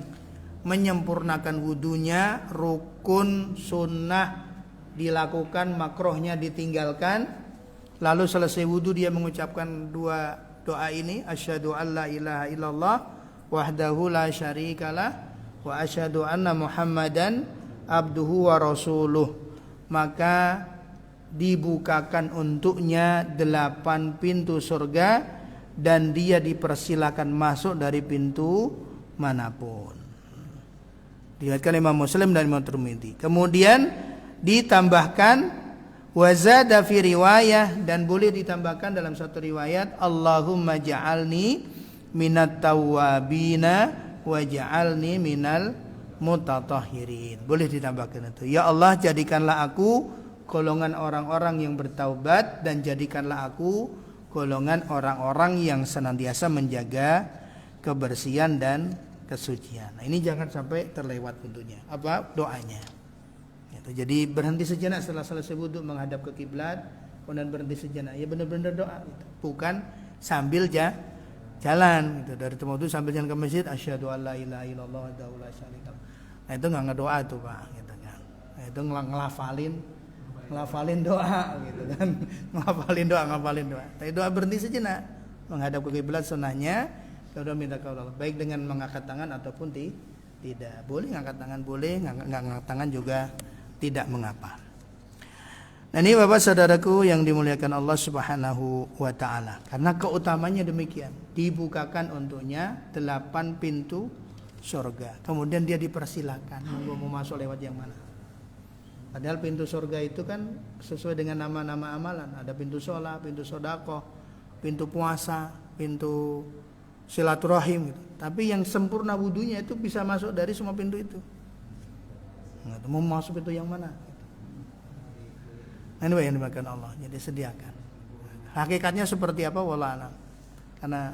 menyempurnakan wudunya, rukun sunnah dilakukan, makruhnya ditinggalkan, lalu selesai wudu dia mengucapkan dua doa ini, asyhadu alla ilaha illallah wahdahu la syarikalah wa asyhadu anna muhammadan abduhu wa rasuluh, maka dibukakan untuknya 8 pintu surga dan dia dipersilakan masuk dari pintu manapun. Diriwayatkan Imam Muslim dan Imam Tirmidzi. Kemudian ditambahkan wazada fi riwayah, dan boleh ditambahkan dalam satu riwayat, Allahumma ja'alni minat tawwabina wa ja'alni minal mutatahhirin. Boleh ditambahkan itu. Ya Allah, jadikanlah aku golongan orang-orang yang bertaubat dan jadikanlah aku golongan orang-orang yang senantiasa menjaga kebersihan dan kesucian. Nah, ini jangan sampai terlewat tentunya. Apa doanya? Jadi berhenti sejenak setelah selesai wudhu menghadap ke kiblat, kemudian berhenti sejenak. Ya benar-benar doa, gitu. Bukan sambil jalan gitu. Dari tempat itu sambil jalan ke masjid, asyhadu alla ilaha illallah wa la syarikalah. Nah, itu enggak ngedoa tuh, Pak, gitu kan. Nah, itu ngelafalin doa gitu kan. ngafalin doa. Tapi doa berhenti sejenak menghadap ke kiblat sunnahnya, kemudian minta ke Allah, baik dengan mengangkat tangan ataupun tidak. Boleh ngangkat tangan, boleh enggak ngangkat tangan juga tidak mengapa. Nah, ini Bapak saudaraku yang dimuliakan Allah Subhanahu wa taala. Karena keutamanya demikian, dibukakan untuknya 8 pintu surga. Kemudian dia dipersilakan mau masuk lewat yang mana. Padahal pintu surga itu kan sesuai dengan nama-nama amalan. Ada pintu sholat, pintu sedekah, pintu puasa, pintu silaturahim gitu. Tapi yang sempurna wudunya itu bisa masuk dari semua pintu itu. Nah, mau masuk pintu yang mana? Nah, ini yang dimakan Allah. Jadi sediakan. Hakikatnya seperti apa? Wallahu a'lam. Karena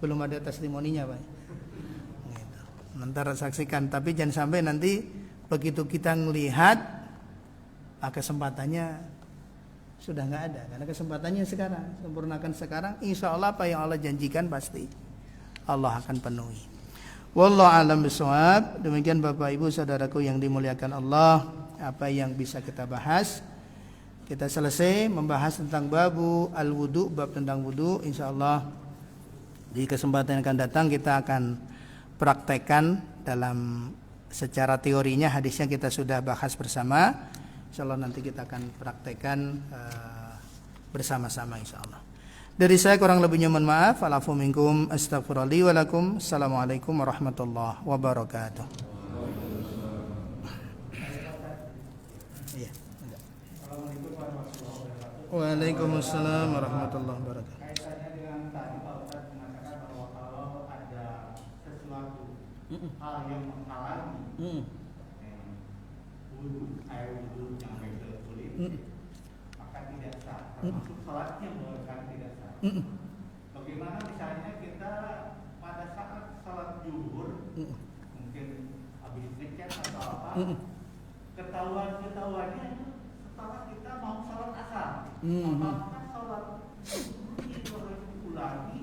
belum ada testimoninya, Pak. Gitu. Nanti saksikan. Tapi jangan sampai nanti begitu kita melihat kesempatannya sudah nggak ada. Karena kesempatannya sekarang, sempurnakan sekarang. Insya Allah apa yang Allah janjikan pasti Allah akan penuhi. Wallahu a'lam bishawab. Demikian Bapak Ibu saudaraku yang dimuliakan Allah, apa yang bisa kita bahas. Kita selesai membahas tentang babu al-wudu, bab tentang wudu. Insyaallah di kesempatan yang akan datang kita akan praktekkan dalam secara teorinya, hadisnya kita sudah bahas bersama. Insyaallah nanti kita akan praktekkan bersama-sama insyaallah. Dari saya kurang lebihnya mohon maaf. Alafu minkum astaghfirullahi wa lakum. Assalamualaikum warahmatullahi wabarakatuh. Iya. Waalaikumsalam warahmatullahi wabarakatuh. Kaitannya dengan tadi Pak Ustadz mengatakan bahwa kalau ada sesuatu hal yang menghalangi wudu, air wudu sampai ke kulit, maka tidak sah. Termasuk sholatnya bahkan tidak sah. Bagaimana misalnya kita pada saat sholat zuhur, mungkin habis ngecek atau apa, ketahuannya itu setelah kita mau sholat asar. Apakah sholat itu harus diulangi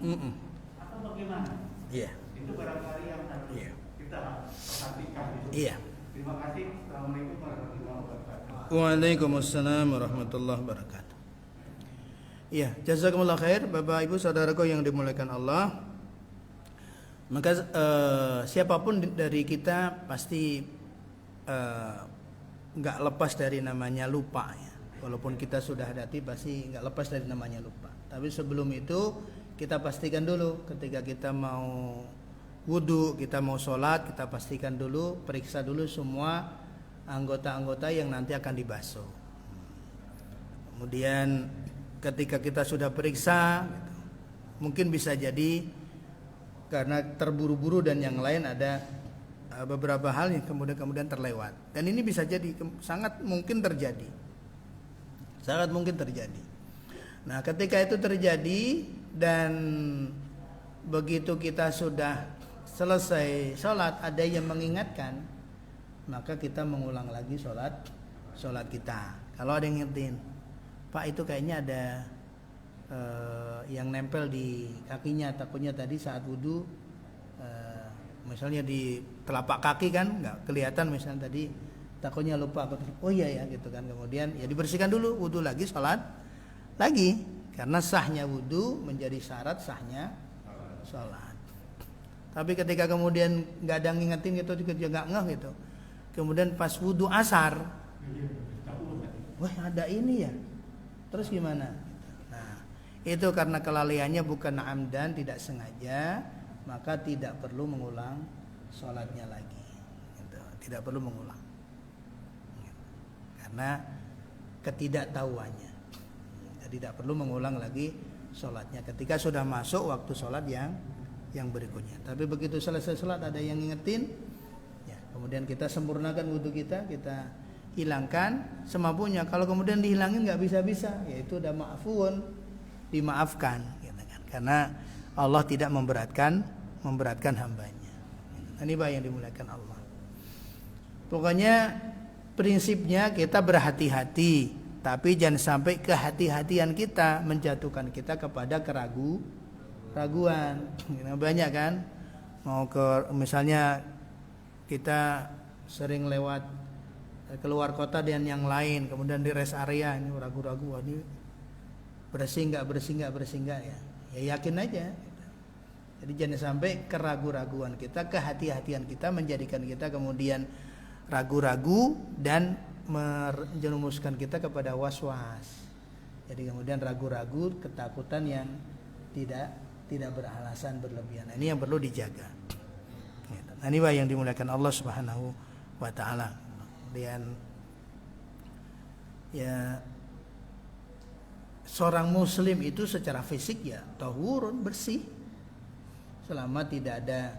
atau bagaimana? Iya. Itu barangkali yang harus kita perhatikan. Iya. Terima kasih. Assalamualaikum warahmatullahi wabarakatuh. Waalaikumsalam warahmatullahi wabarakatuh. Iya, jazakumullah khair Bapak Ibu saudaraku yang dimuliakan Allah. Maka siapapun dari kita pasti enggak lepas dari namanya lupa ya. Walaupun kita sudah hadapi pasti enggak lepas dari namanya lupa. Tapi sebelum itu kita pastikan dulu ketika kita mau wudu, kita mau sholat, kita pastikan dulu, periksa dulu semua anggota-anggota yang nanti akan dibasuh. Kemudian ketika kita sudah periksa, mungkin bisa jadi karena terburu-buru dan yang lain ada beberapa hal yang kemudian terlewat. Dan ini bisa jadi sangat mungkin terjadi. Nah, ketika itu terjadi dan begitu kita sudah selesai sholat ada yang mengingatkan, maka kita mengulang lagi sholat kita. Kalau ada yang ngingetin, Pak itu kayaknya ada yang nempel di kakinya, takutnya tadi saat wudhu misalnya di telapak kaki kan nggak kelihatan, misalnya tadi takutnya lupa, oh iya ya gitu kan, kemudian ya dibersihkan dulu, wudhu lagi, sholat lagi, karena sahnya wudhu menjadi syarat sahnya sholat. Tapi ketika kemudian nggak ada ngingetin gitu, juga nggak ngeh gitu, kemudian pas wudhu asar, wah ada ini ya, terus gimana? Nah itu karena kelalaiannya bukan amdan, tidak sengaja, maka tidak perlu mengulang sholatnya lagi gitu. Tidak perlu mengulang karena ketidaktahuannya. Tidak perlu mengulang lagi sholatnya ketika sudah masuk waktu sholat yang berikutnya. Tapi begitu selesai sholat ada yang ngingetin ya, kemudian kita sempurnakan wudhu kita hilangkan semampunya. Kalau kemudian dihilangin nggak bisa-bisa, yaitu udah ma'fuun, dimaafkan gitu kan. Karena Allah tidak memberatkan hambanya. Ini yang dimuliakan Allah. Pokoknya prinsipnya kita berhati-hati, tapi jangan sampai kehati-hatian kita menjatuhkan kita kepada keraguan. Banyak kan, mau ke misalnya kita sering lewat keluar kota dan yang lain, kemudian di rest area ini ragu-ragu, ini bersih nggak ya. Ya yakin aja. Jadi jangan sampai keraguan kita, kehati-hatian kita menjadikan kita kemudian ragu-ragu dan menjerumuskan kita kepada was-was. Jadi kemudian ragu-ragu, ketakutan yang tidak beralasan berlebihan. Ini yang perlu dijaga. Nah, ini yang dimuliakan Allah Subhanahu wa taala. Dan ya seorang muslim itu secara fisik ya tahurun, bersih, selama tidak ada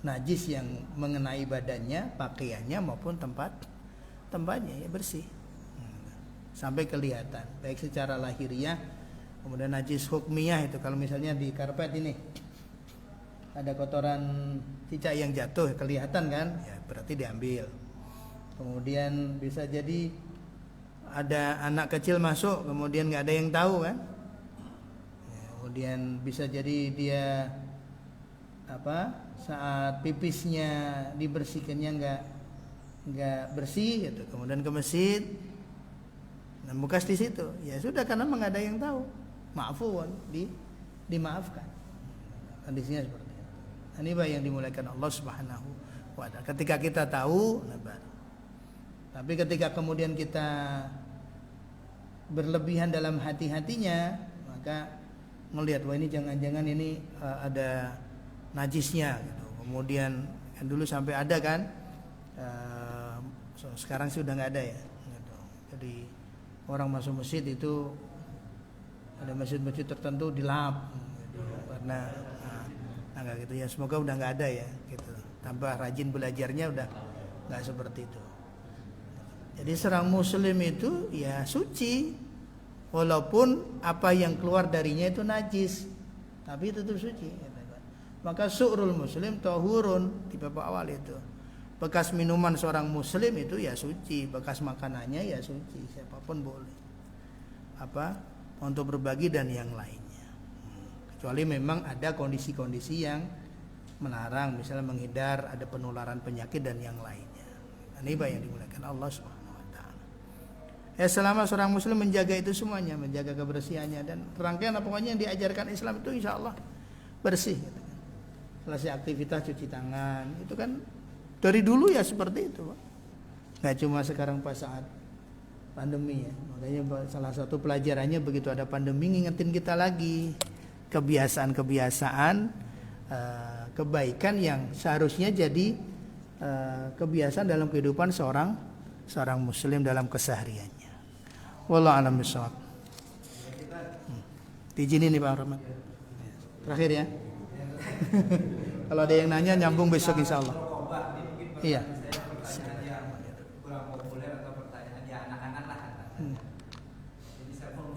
najis yang mengenai badannya, pakaiannya maupun tempatnya ya bersih, sampai kelihatan baik secara lahiriah. Kemudian najis hukmiyah itu kalau misalnya di karpet ini ada kotoran cicak yang jatuh kelihatan kan, ya berarti diambil. Kemudian bisa jadi ada anak kecil masuk kemudian nggak ada yang tahu kan, ya, kemudian bisa jadi dia saat pipisnya dibersihkannya nggak bersih gitu, kemudian ke masjid dan bekas di situ, ya sudah karena memang nggak ada yang tahu, ma'fuun, dimaafkan. Kondisinya seperti itu. Ini yang dimuliakan Allah Subhanahu wa taala. Ketika kita tahu, tapi ketika kemudian kita berlebihan dalam hati-hatinya, maka melihat wah ini jangan-jangan ini ada najisnya gitu. Kemudian kan dulu sampai ada kan, sekarang sih udah nggak ada ya gitu. Jadi orang masuk masjid itu ada masjid-masjid tertentu dilap gitu, karena nggak gitu ya, semoga udah nggak ada ya gitu. Tambah rajin belajarnya udah nggak seperti itu. Jadi seorang muslim itu ya suci, walaupun apa yang keluar darinya itu najis, tapi tetap suci. Maka su'rul muslim tahurun di bab awal itu. Bekas minuman seorang muslim itu ya suci, bekas makanannya ya suci, siapapun boleh. Untuk berbagi dan yang lainnya. Kecuali memang ada kondisi-kondisi yang melarang, misalnya menghindar ada penularan penyakit dan yang lainnya. Ini yang dimuliakan Allah Subhanahu wa taala. Ya selama seorang muslim menjaga itu semuanya, menjaga kebersihannya dan rangkaian pokoknya yang diajarkan Islam itu insyaallah bersih gitu. Selesai aktivitas cuci tangan, itu kan dari dulu ya seperti itu, Pak. Nggak cuma sekarang pas saat pandemi ya. Makanya salah satu pelajarannya begitu ada pandemi ngingetin kita lagi kebiasaan-kebiasaan kebaikan yang seharusnya jadi kebiasaan dalam kehidupan seorang muslim dalam kesehariannya. Wallahu a'lam bishawab. Diizinin nih Pak Rahmat. Terakhir ya. Kalau ada yang nanya nyambung besok insyaallah. Iya. Kurang populer atau pertanyaan ya anak-anak lah. Jadi saya mau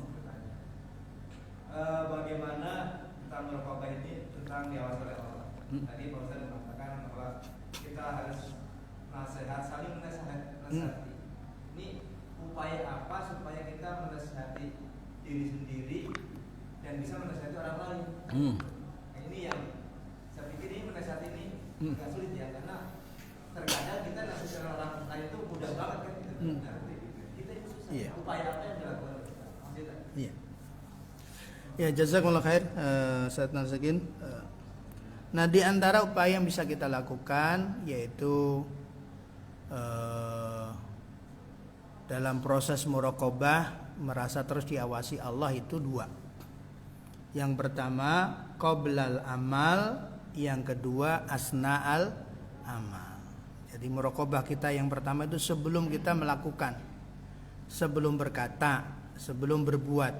Tadi Pak Ustaz mengatakan bahwa kita harus saling menasihati. Ini upaya apa supaya kita menasihati diri sendiri dan bisa menasihati orang lain? Nah, ini yang saya pikir ini menasihati ini agak sulit ya, karena terkadang kita nasihati orang lain itu mudah banget kan gitu. Kita itu susah. Iya. Upaya apa yang dilakukan kita? Maksudnya. Iya. Ya, jazakumullah khair, Ustaz Narsakin. Nah, di antara upaya yang bisa kita lakukan yaitu dalam proses muraqabah, merasa terus diawasi Allah itu dua. Yang pertama qoblal amal, yang kedua asna'al amal. Jadi muraqabah kita yang pertama itu sebelum kita melakukan, sebelum berkata, sebelum berbuat.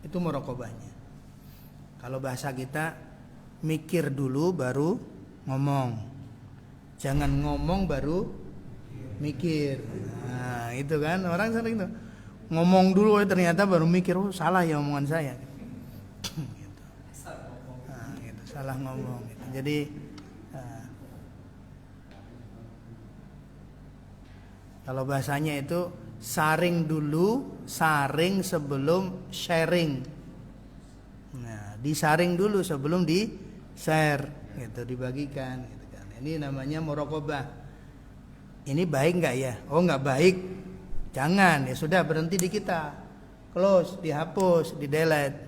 Itu muraqabahnya. Kalau bahasa kita, mikir dulu baru ngomong. Jangan ngomong baru mikir. Nah, itu kan orang sering tuh. Ngomong dulu ternyata baru mikir, oh salah ya omongan saya. Gitu. Nah, gitu, salah ngomong gitu. Jadi kalau bahasanya itu saring dulu, saring sebelum sharing. Nah, disaring dulu sebelum di-share, gitu, dibagikan, gitu kan. Ini namanya muraqabah. Ini baik nggak ya? Oh nggak baik, jangan, ya sudah berhenti di kita, close, dihapus, di-delete.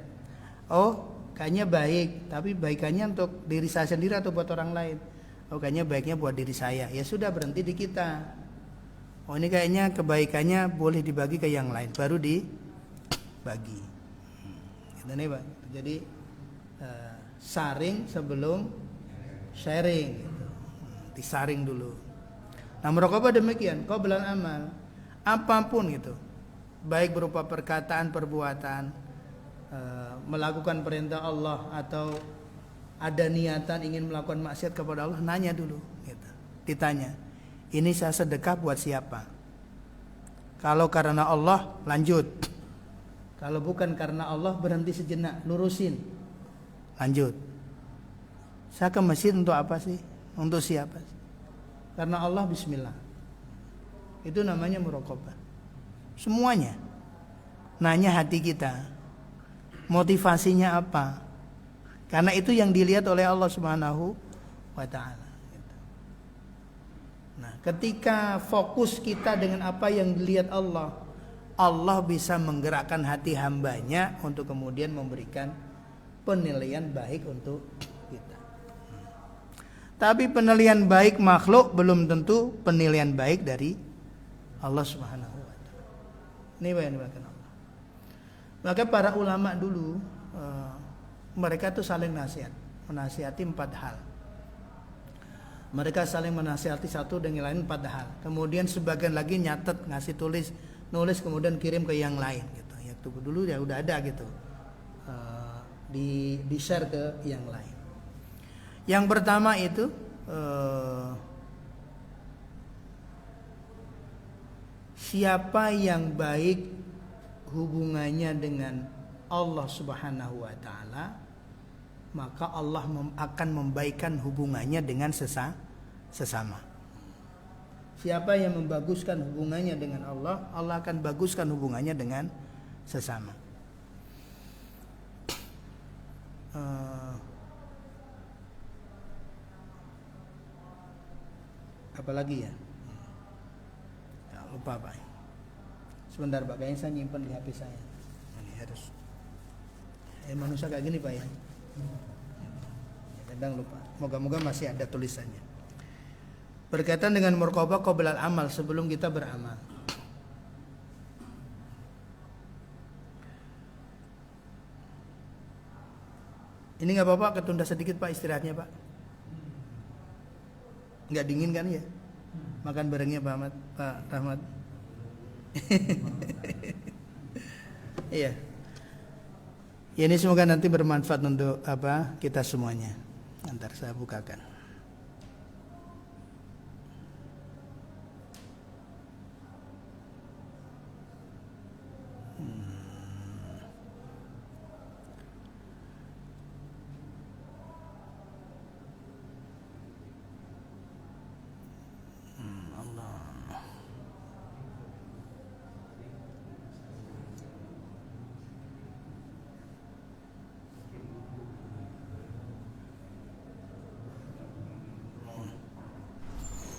Oh kayaknya baik, tapi baikannya untuk diri saya sendiri atau buat orang lain? Oh kayaknya baiknya buat diri saya, ya sudah berhenti di kita. Oh ini kayaknya kebaikannya boleh dibagi ke yang lain, baru dibagi. Gitu nih Pak. Jadi saring sebelum sharing, gitu. Disaring dulu. Nah muraqabah demikian, qoblal amal, apapun gitu, baik berupa perkataan, perbuatan, melakukan perintah Allah atau ada niatan ingin melakukan maksiat kepada Allah, nanya dulu, gitu. Ditanya, ini saya sedekah buat siapa? Kalau karena Allah, lanjut. Kalau bukan karena Allah, berhenti sejenak, lurusin, lanjut. Saya ke masjid untuk apa sih? Untuk siapa sih? Karena Allah, bismillah. Itu namanya muraqabah. Semuanya. Nanya hati kita, motivasinya apa? Karena itu yang dilihat oleh Allah Subhanahu wa ta'ala. Nah, ketika fokus kita dengan apa yang dilihat Allah, Allah bisa menggerakkan hati hambanya untuk kemudian memberikan penilaian baik untuk kita. Tapi penilaian baik makhluk belum tentu penilaian baik dari Allah Subhanahu wa ta'ala. Ini yang dimaksud Allah. Maka para ulama dulu mereka tuh saling nasihat, menasihati 4 hal. Mereka saling menasihati satu dengan lain 4 hal. Kemudian sebagian lagi nyatet, ngasih nulis kemudian kirim ke yang lain gitu. Ya dulu ya udah ada gitu. Di share ke yang lain. Yang pertama itu siapa yang baik hubungannya dengan Allah Subhanahu wa ta'ala, maka Allah akan membaikkan hubungannya dengan sesama. Siapa yang membaguskan hubungannya dengan Allah, Allah akan baguskan hubungannya dengan sesama. Apalagi ya? Ya lupa Pak. Sebentar Pak, kayaknya saya nyimpen di HP saya. Ini harus. Manusia kayak gini Pak ya. Kadang lupa. Moga-moga masih ada tulisannya. Berkaitan dengan muraqabah qoblal amal, sebelum kita beramal. Ini nggak apa-apa, ketunda sedikit Pak istirahatnya Pak. Nggak dingin kan ya? Makan barengnya Pak Rahmat. Iya. Ya, ini semoga nanti bermanfaat untuk kita semuanya. Ntar saya bukakan.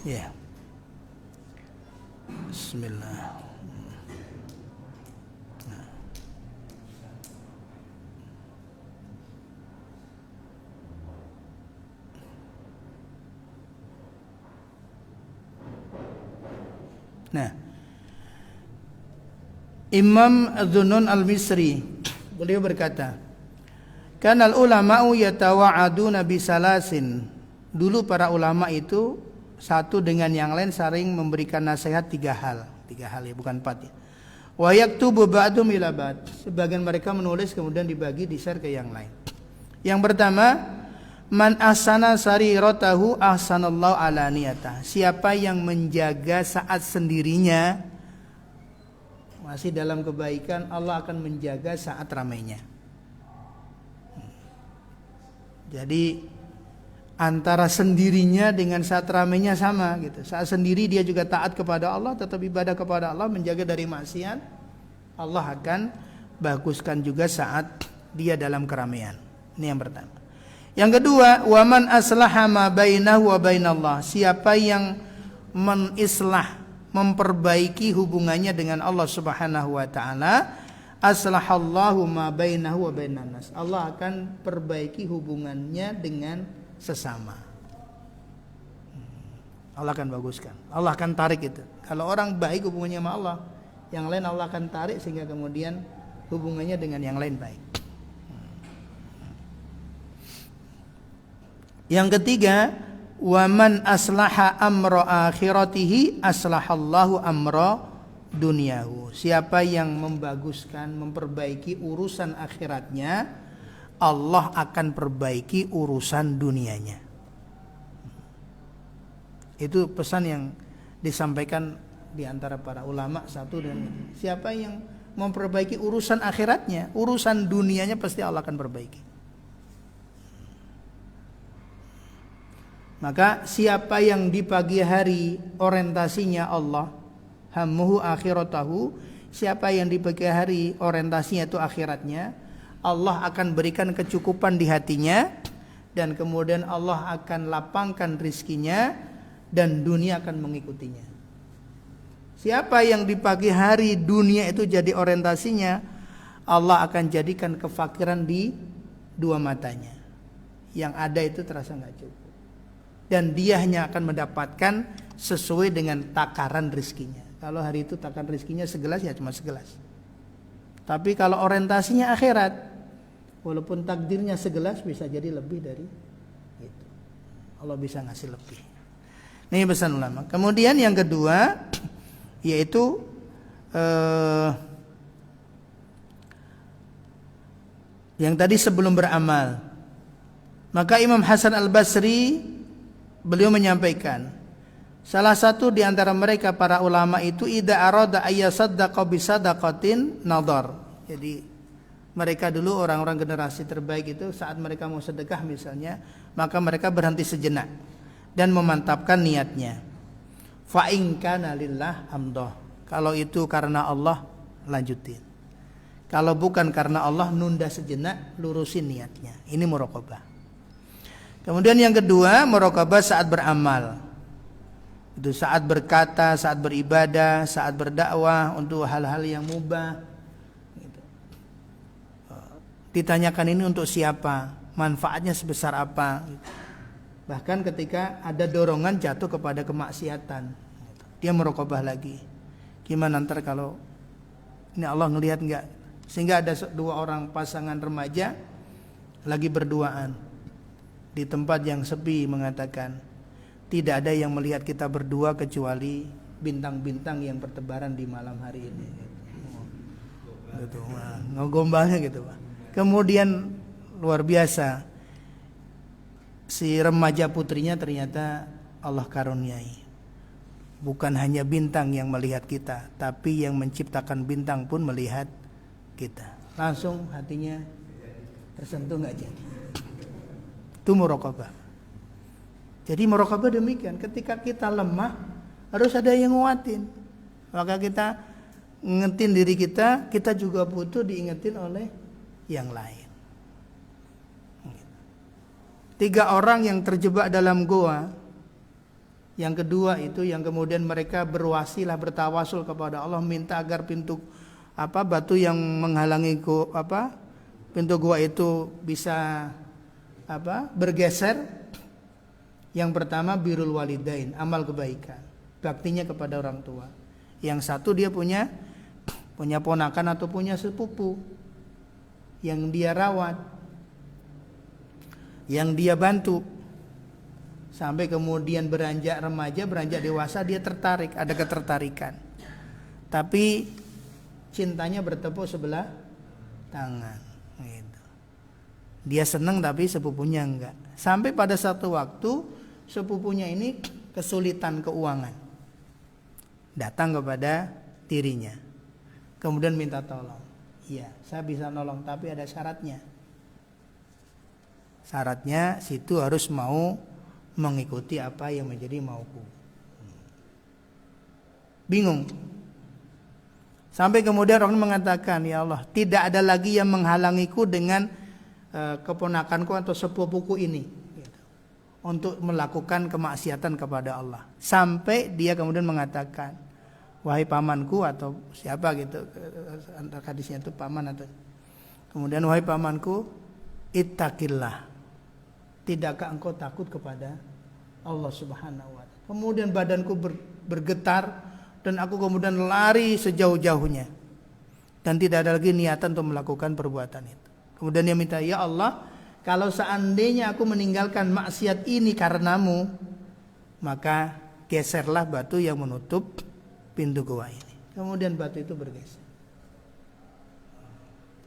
Ya. Bismillah. Nah, Imam Dzunun Al-Misri beliau berkata, "Kanal ulama'u yatawa'aduna bisalasin." Dulu para ulama itu satu dengan yang lain saling memberikan nasihat tiga hal ya, bukan 4 ya. Wa yaktubu ba'dhum ila ba'd. Sebagian mereka menulis kemudian dibagi di-share ke yang lain. Yang pertama, man ahsana sariratahu ahsanallahu ala niyatah. Siapa yang menjaga saat sendirinya masih dalam kebaikan, Allah akan menjaga saat ramainya. Jadi antara sendirinya dengan saat ramainya sama gitu. Saat sendiri dia juga taat kepada Allah, tetap ibadah kepada Allah, menjaga dari maksiat. Allah akan baguskan juga saat dia dalam keramaian. Ini yang pertama. Yang kedua, waman aslaha ma bainahu wa bainallah. Siapa yang menislah, memperbaiki hubungannya dengan Allah Subhanahu wa taala, aslahallahu ma bainahu wa bainan nas. Allah akan perbaiki hubungannya dengan sesama. Allah akan baguskan. Allah akan tarik itu. Kalau orang baik hubungannya sama Allah, yang lain Allah akan tarik sehingga kemudian hubungannya dengan yang lain baik. Yang ketiga, waman aslaha amra akhiratihi aslahallahu amra dunyahu. Siapa yang membaguskan, memperbaiki urusan akhiratnya, Allah akan perbaiki urusan dunianya. Itu pesan yang disampaikan di antara para ulama satu dan siapa yang memperbaiki urusan akhiratnya, urusan dunianya pasti Allah akan perbaiki. Maka siapa yang di pagi hari orientasinya Allah, hammuhu akhiratahu, siapa yang di pagi hari orientasinya itu akhiratnya, Allah akan berikan kecukupan di hatinya, dan kemudian Allah akan lapangkan rizkinya, dan dunia akan mengikutinya. Siapa yang di pagi hari dunia itu jadi orientasinya, Allah akan jadikan kefakiran di dua matanya. Yang ada itu terasa gak cukup, dan dia hanya akan mendapatkan sesuai dengan takaran rizkinya. Kalau hari itu takaran rizkinya segelas, ya cuma segelas. Tapi kalau orientasinya akhirat, walaupun takdirnya segelas, bisa jadi lebih dari itu. Allah bisa ngasih lebih. Ini pesan ulama. Kemudian yang kedua, yaitu yang tadi sebelum beramal. Maka Imam Hasan Al-Basri beliau menyampaikan, salah satu di antara mereka para ulama itu idza arada ayyasaddaqa bisadaqatin nadar. Jadi mereka dulu orang-orang generasi terbaik itu saat mereka mau sedekah misalnya, maka mereka berhenti sejenak dan memantapkan niatnya. Fa in kana lillah amdah. Kalau itu karena Allah, lanjutin. Kalau bukan karena Allah, nunda sejenak, lurusin niatnya. Ini muraqabah. Kemudian yang kedua, muraqabah saat beramal. Itu saat berkata, saat beribadah, saat berdakwah untuk hal-hal yang mubah. Gitu. Ditanyakan ini untuk siapa, manfaatnya sebesar apa. Gitu. Bahkan ketika ada dorongan jatuh kepada kemaksiatan, dia muraqabah lagi. Gimana ntar kalau ini Allah ngelihat enggak? Sehingga ada dua orang pasangan remaja lagi berduaan di tempat yang sepi, mengatakan tidak ada yang melihat kita berdua kecuali bintang-bintang yang bertebaran di malam hari ini. Gitu, ngegombalnya gitu, Pak. Kemudian luar biasa, si remaja putrinya ternyata Allah karuniai. Bukan hanya bintang yang melihat kita, tapi yang menciptakan bintang pun melihat kita. Langsung hatinya tersentuh nggak jadi. Itu muraqabah. Jadi muraqabah demikian. Ketika kita lemah, harus ada yang nguatin. Maka kita ngingetin diri kita, kita juga butuh diingetin oleh yang lain. 3 orang yang terjebak dalam goa, Yang kedua itu yang kemudian mereka berwasilah, bertawasul kepada Allah, minta agar pintu batu yang menghalangi pintu gua itu bisa bergeser. Yang pertama birrul walidain, amal kebaikan, baktinya kepada orang tua. Yang satu dia punya ponakan atau punya sepupu yang dia rawat, yang dia bantu, sampai kemudian beranjak remaja, beranjak dewasa, dia tertarik, ada ketertarikan. Tapi cintanya bertepuk sebelah tangan gitu. Dia senang tapi sepupunya enggak. Sampai pada satu waktu sepupunya ini kesulitan keuangan, datang kepada dirinya, kemudian minta tolong. Iya, saya bisa nolong tapi ada syaratnya. Syaratnya situ harus mau mengikuti apa yang menjadi mauku. Bingung. Sampai kemudian orang mengatakan, ya Allah, tidak ada lagi yang menghalangiku dengan keponakanku atau sepupuku ini gitu, untuk melakukan kemaksiatan kepada Allah. Sampai dia kemudian mengatakan, wahai pamanku, atau siapa gitu, hadisnya itu paman atau kemudian, wahai pamanku, ittaqillah, tidakkah engkau takut kepada Allah Subhanahu wa ta'ala? Kemudian badanku bergetar dan aku kemudian lari sejauh-jauhnya dan tidak ada lagi niatan untuk melakukan perbuatan itu. Kemudian dia minta, ya Allah, kalau seandainya aku meninggalkan maksiat ini karenamu, maka geserlah batu yang menutup pintu gua ini. Kemudian batu itu bergeser.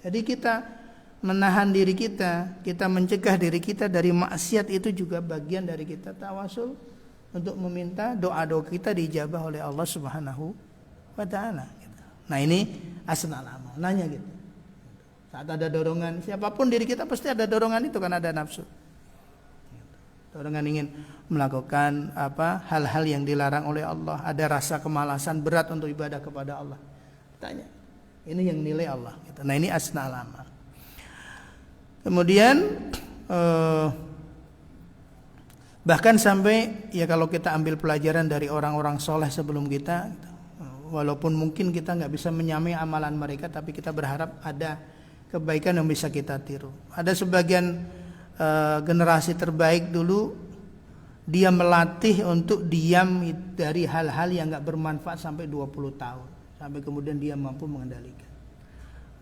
Jadi kita menahan diri kita, kita mencegah diri kita dari maksiat, itu juga bagian dari kita tawasul untuk meminta doa-doa kita diijabah oleh Allah Subhanahu wa ta'ala. Nah ini asnal amal, nanya gitu. Saat ada dorongan, siapapun diri kita pasti ada dorongan itu, karena ada nafsu. Dorongan ingin melakukan hal-hal yang dilarang oleh Allah, ada rasa kemalasan berat untuk ibadah kepada Allah. Tanya, ini yang nilai Allah. Nah ini asnal amal. Kemudian bahkan sampai ya kalau kita ambil pelajaran dari orang-orang soleh sebelum kita, walaupun mungkin kita nggak bisa menyamai amalan mereka, tapi kita berharap ada kebaikan yang bisa kita tiru. Ada sebagian generasi terbaik dulu, dia melatih untuk diam dari hal-hal yang nggak bermanfaat sampai 20 tahun, sampai kemudian dia mampu mengendalikan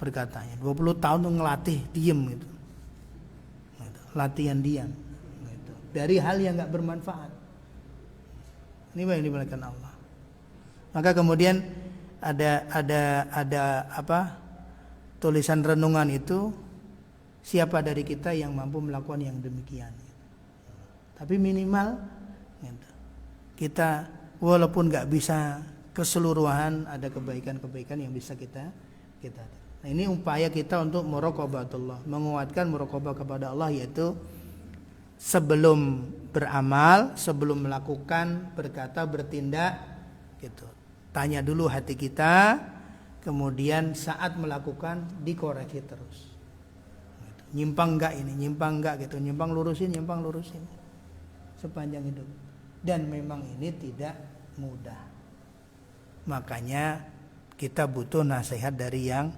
perkataannya. 20 tahun untuk ngelatih diam gitu. Latihan diam gitu, dari hal yang nggak bermanfaat. Ini yang dimuliakan Allah. Maka kemudian ada tulisan renungan itu, siapa dari kita yang mampu melakukan yang demikian gitu. Tapi minimal gitu, kita walaupun nggak bisa keseluruhan, ada kebaikan-kebaikan yang bisa kita. Nah ini upaya kita untuk muraqabatullah, menguatkan muraqabah kepada Allah, yaitu sebelum beramal, sebelum melakukan, berkata, bertindak gitu, tanya dulu hati kita, kemudian saat melakukan dikoreksi terus gitu. Nyimpang enggak ini, nyimpang enggak gitu, nyimpang lurusin sepanjang hidup. Dan memang ini tidak mudah, makanya kita butuh nasihat dari yang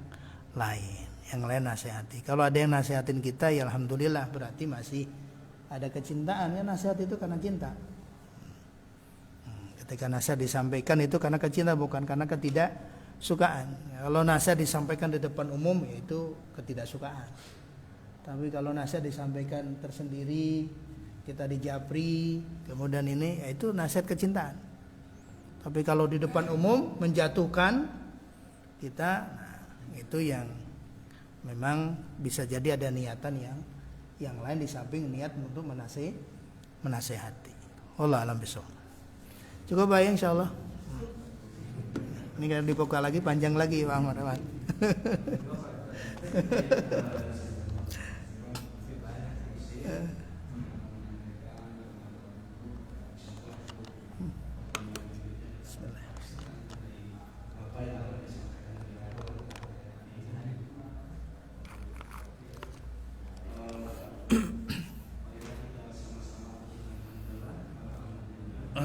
lain nasihati. Kalau ada yang nasihatin kita, ya alhamdulillah, berarti masih ada kecintaan. Ya nasihat itu karena cinta. Ketika nasihat disampaikan itu karena kecintaan, bukan karena ketidaksukaan. Kalau nasihat disampaikan di depan umum, yaitu ketidaksukaan. Tapi kalau nasihat disampaikan tersendiri, kita dijapri, kemudian ini, yaitu nasihat kecintaan. Tapi kalau di depan umum menjatuhkan kita, itu yang memang bisa jadi ada niatan yang lain di samping niat untuk menasehati. Allah alam bisawab. Cukup baik insyaallah. Ini kalau dibuka lagi panjang lagi Pak Ahmad.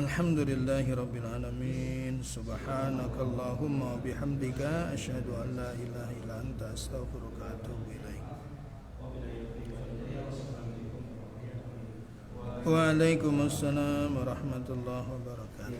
Alhamdulillahi Rabbil Alamin. Subhanakallahumma bihamdika asyhadu an la ilaha illa anta astaghfiruka wa atubu ilaik. Waalaikumsalam warahmatullahi wabarakatuh.